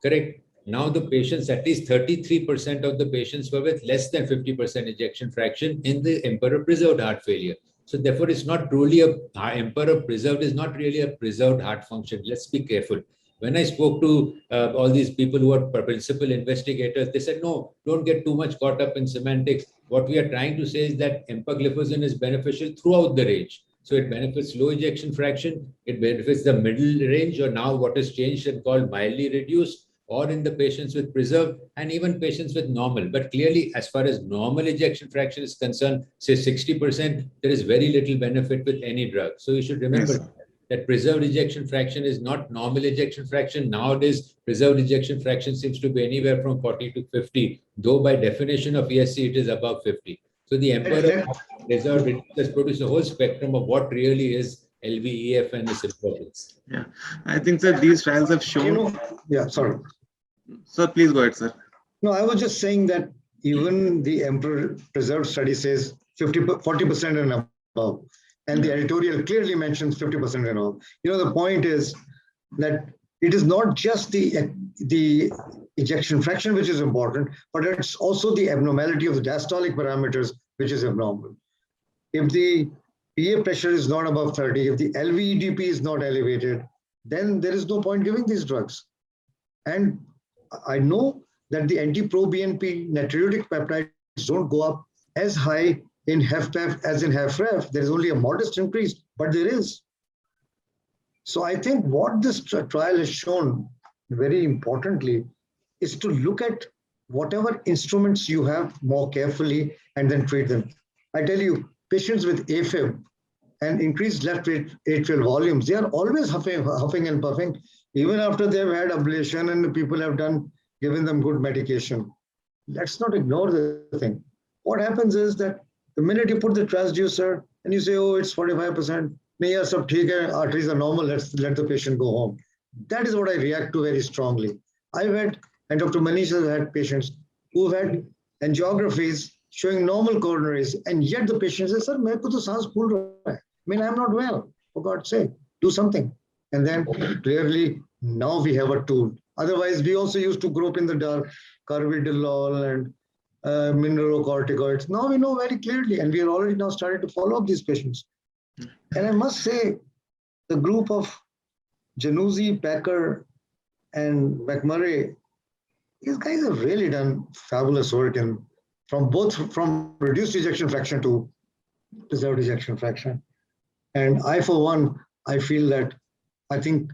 Correct? Now, the patients, at least 33% of the patients were with less than 50% ejection fraction in the Emperor preserved heart failure. So therefore, it's not truly Emperor preserved is not really a preserved heart function. Let's be careful. When I spoke to all these people who are principal investigators, they said, no, don't get too much caught up in semantics. what we are trying to say is that empagliflozin is beneficial throughout the range. So it benefits low ejection fraction, it benefits the middle range, or now what is changed and called mildly reduced, or in the patients with preserved, and even patients with normal. But clearly, as far as normal ejection fraction is concerned, say 60%, there is very little benefit with any drug. So you should remember Yes. that preserved ejection fraction is not normal ejection fraction. Nowadays, preserved ejection fraction seems to be anywhere from 40 to 50, though by definition of ESC, it is above 50. So the Emperor Preserved, it has produced a whole spectrum of what really is LVEF and its importance. Yeah, I think that these trials have shown. Yeah, sorry. Sir, please go ahead, sir. No, I was just saying that even the Emperor Preserved study says 40% and above. And the editorial clearly mentions 50% and all. The point is that it is not just the ejection fraction which is important, but it's also the abnormality of the diastolic parameters which is abnormal. If the PA pressure is not above 30, if the LVEDP is not elevated, then there is no point giving these drugs. And I know that the anti-pro-BNP natriuretic peptides don't go up as high in HFpEF as in HFrEF. There is only a modest increase, but there is. So I think what this trial has shown very importantly is to look at whatever instruments you have more carefully and then treat them. I tell you, patients with AFib and increased left atrial volumes, they are always huffing and puffing, even after they've had ablation and the people have given them good medication. Let's not ignore the thing. What happens is that the minute you put the transducer and you say, oh, it's 45%, nahi, sab theek hai, arteries are normal, let the patient go home. That is what I react to very strongly. I've had, and Dr. Manish has had patients who've had angiographies showing normal coronaries, and yet the patient says, sir, mere ko to saans phul raha hai. I mean, I'm not well, for God's sake, do something. And then clearly, now we have a tool. Otherwise, we also used to grope in the dark, carvedilol and mineralocorticoids. Now we know very clearly, and we are already now starting to follow up these patients. And I must say, the group of Januzzi, Packer, and McMurray, these guys have really done fabulous work from reduced ejection fraction to preserved ejection fraction. And I, for one, I feel that I think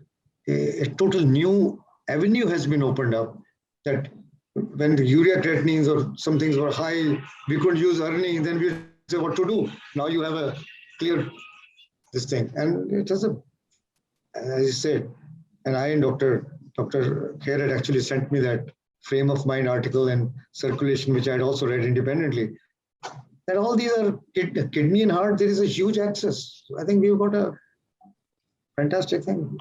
a total new avenue has been opened up, that when the urea creatinines or some things were high, we could use ERNI, then we say what to do. Now you have a clear this thing. And it has as you said, and I and Dr. Kher had actually sent me that frame of mind article in Circulation, which I had also read independently. That all these are kidney and heart, there is a huge access. I think we've got a fantastic thing.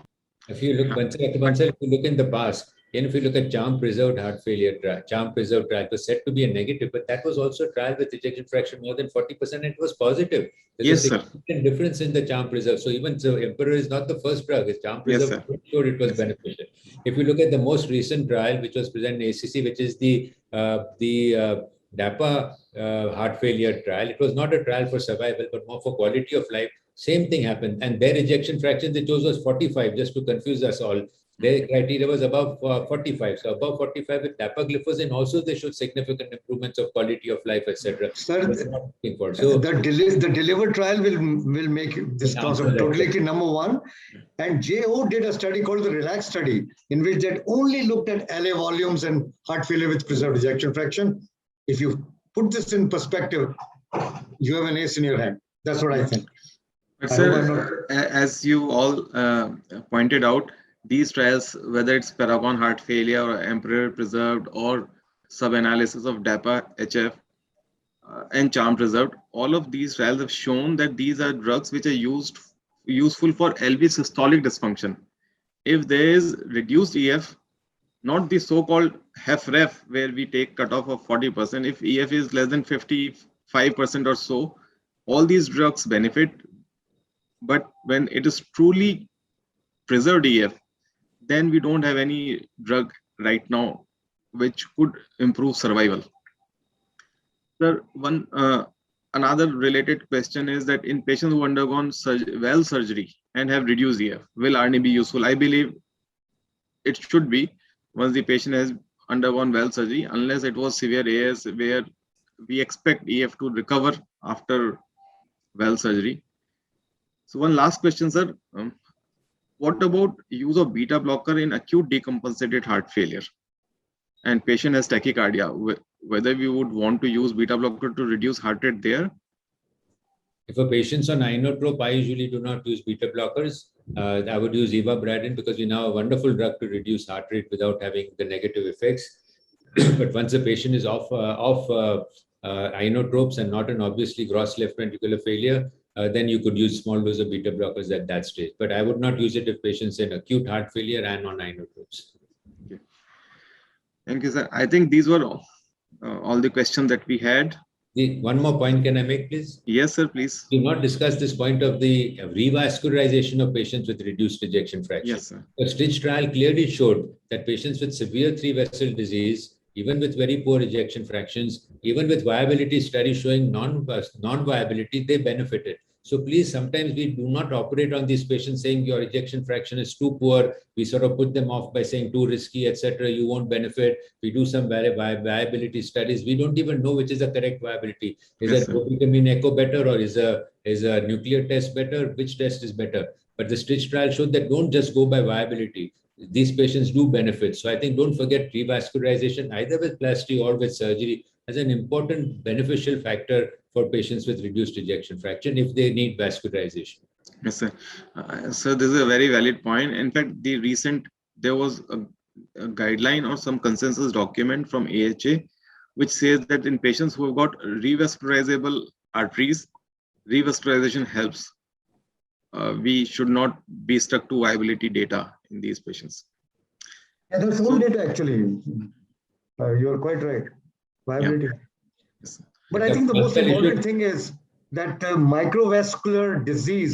If you look, if you look in the past, and if you look at CHARM preserved heart failure trial, CHARM preserved trial was said to be a negative, but that was also a trial with ejection fraction more than 40%, and it was positive. There's a significant difference in the CHARM preserve. So even so, Emperor is not the first drug. It's CHARM preserve showed it was beneficial. If you look at the most recent trial, which was presented in ACC, which is the DAPA heart failure trial, it was not a trial for survival, but more for quality of life. Same thing happened, and their ejection fraction they chose was 45, just to confuse us all. Their criteria was above 45. So above 45 with dapagliflozin, also they showed significant improvements of quality of life, etc. Sir, so the DELIVER trial will make this concept totally clear, number one. And JO did a study called the RELAX study, in which they only looked at LA volumes and heart failure with preserved ejection fraction. If you put this in perspective, you have an ace in your hand. That's what I think. But sir, as you all pointed out, these trials, whether it's Paragon heart failure or Emperor preserved or sub-analysis of DAPA, HF, and CHARM preserved, all of these trials have shown that these are drugs which are useful for LV systolic dysfunction. If there is reduced EF, not the so-called HFrEF, where we take cutoff of 40%, if EF is less than 55% or so, all these drugs benefit. But when it is truly preserved EF, then we don't have any drug right now which could improve survival. Sir, another related question is that in patients who undergone valve surgery and have reduced EF, will ARNI be useful? I believe it should be once the patient has undergone valve surgery, unless it was severe AS where we expect EF to recover after well surgery. So one last question, sir. What about use of beta blocker in acute decompensated heart failure and patient has tachycardia? Whether we would want to use beta blocker to reduce heart rate there? If a patient's on inotrope, I usually do not use beta blockers. I would use ivabradine because we now have a wonderful drug to reduce heart rate without having the negative effects. But once a patient is off inotropes and not an obviously gross left ventricular failure, then you could use small dose of beta blockers at that stage. But I would not use it if patients in acute heart failure and on inotropes. Okay. Thank you, sir. I think these were all the questions that we had. One more point can I make, please? Yes, sir, please. Do not discuss this point of the revascularization of patients with reduced ejection fraction. Yes, sir. The STITCH trial clearly showed that patients with severe 3-vessel disease, even with very poor ejection fractions, even with viability studies showing non-viability, they benefited. So please, sometimes we do not operate on these patients saying your ejection fraction is too poor. We sort of put them off by saying too risky, etc. You won't benefit. We do some viability studies. We don't even know which is the correct viability. Is Yes, a dopamine echo better, or is a nuclear test better? Which test is better? But the STITCH trial showed that don't just go by viability. These patients do benefit. So I think don't forget revascularization, either with plasty or with surgery, as an important beneficial factor for patients with reduced ejection fraction if they need vascularization. Yes, sir. So this is a very valid point. In fact, there was a guideline or some consensus document from AHA, which says that in patients who have got revascularizable arteries, revascularization helps. We should not be stuck to viability data in these patients. Yeah, that's old data actually. You're quite right. Viability. Yeah. Yes. But I think the most important thing is that microvascular disease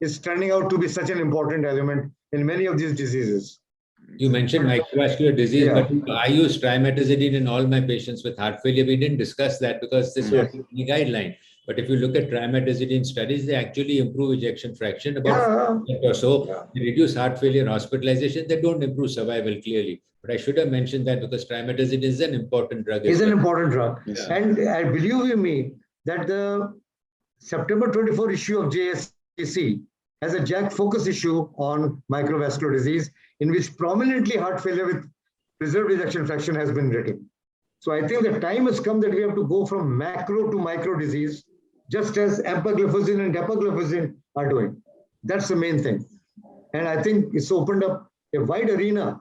is turning out to be such an important element in many of these diseases. You mentioned microvascular disease, Yeah. but I use trimetazidine in all my patients with heart failure. We didn't discuss that because this was the guideline. But if you look at trimetazidine studies, they actually improve ejection fraction about 5% or so. They reduce heart failure hospitalization. They don't improve survival clearly. But I should have mentioned that because trimetazidine is an important drug. It's an important drug. Yes. And I believe you me that the September 24 issue of JSCC has a JACC focus issue on microvascular disease, in which prominently heart failure with preserved ejection fraction has been written. So I think the time has come that we have to go from macro to micro disease, just as empagliflozin and dapagliflozin are doing. That's the main thing. And I think it's opened up a wide arena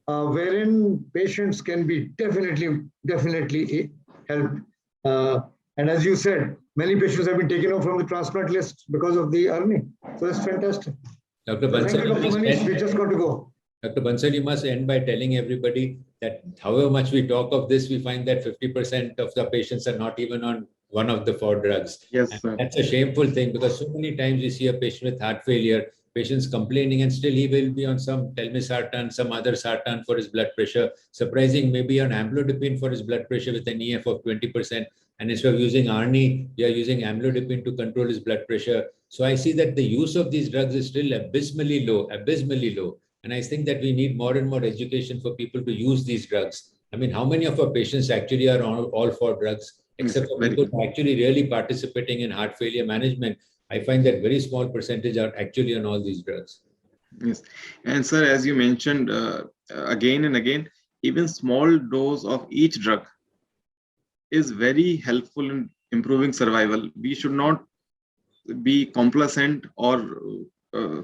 wherein patients can be definitely helped. And as you said, many patients have been taken off from the transplant list because of the ARNI. So it's fantastic. Dr. So thank you, Dr. Manish. We Bansal, just got to go. Dr. Bansal, you must end by telling everybody that however much we talk of this, we find that 50% of the patients are not even on one of the 4 drugs. Yes, And sir. that's a shameful thing because so many times we see a patient with heart failure, patients complaining, and still he will be on some telmisartan, some other sartan for his blood pressure. Surprising, maybe on amlodipine for his blood pressure with an EF of 20%. And instead of using ARNI, we are using amlodipine to control his blood pressure. So I see that the use of these drugs is still abysmally low. And I think that we need more and more education for people to use these drugs. I mean, how many of our patients actually are on all 4 drugs, except for people who are actually really participating in heart failure management? I find that very small percentage are actually on all these drugs. Yes. And sir, as you mentioned again and again, even small dose of each drug is very helpful in improving survival. We should not be complacent or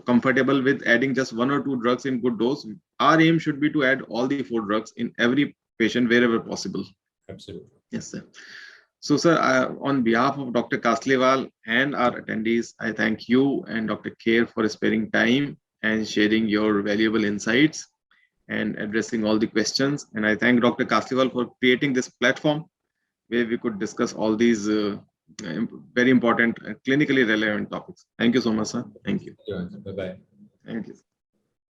comfortable with adding just 1 or 2 drugs in good dose. Our aim should be to add all the 4 drugs in every patient wherever possible. Absolutely. Yes, sir. So, sir, on behalf of Dr. Kasliwal and our attendees, I thank you and Dr. Kher for sparing time and sharing your valuable insights and addressing all the questions. And I thank Dr. Kasliwal for creating this platform where we could discuss all these very important, clinically relevant topics. Thank you so much, sir. Thank you. Bye-bye. Thank you.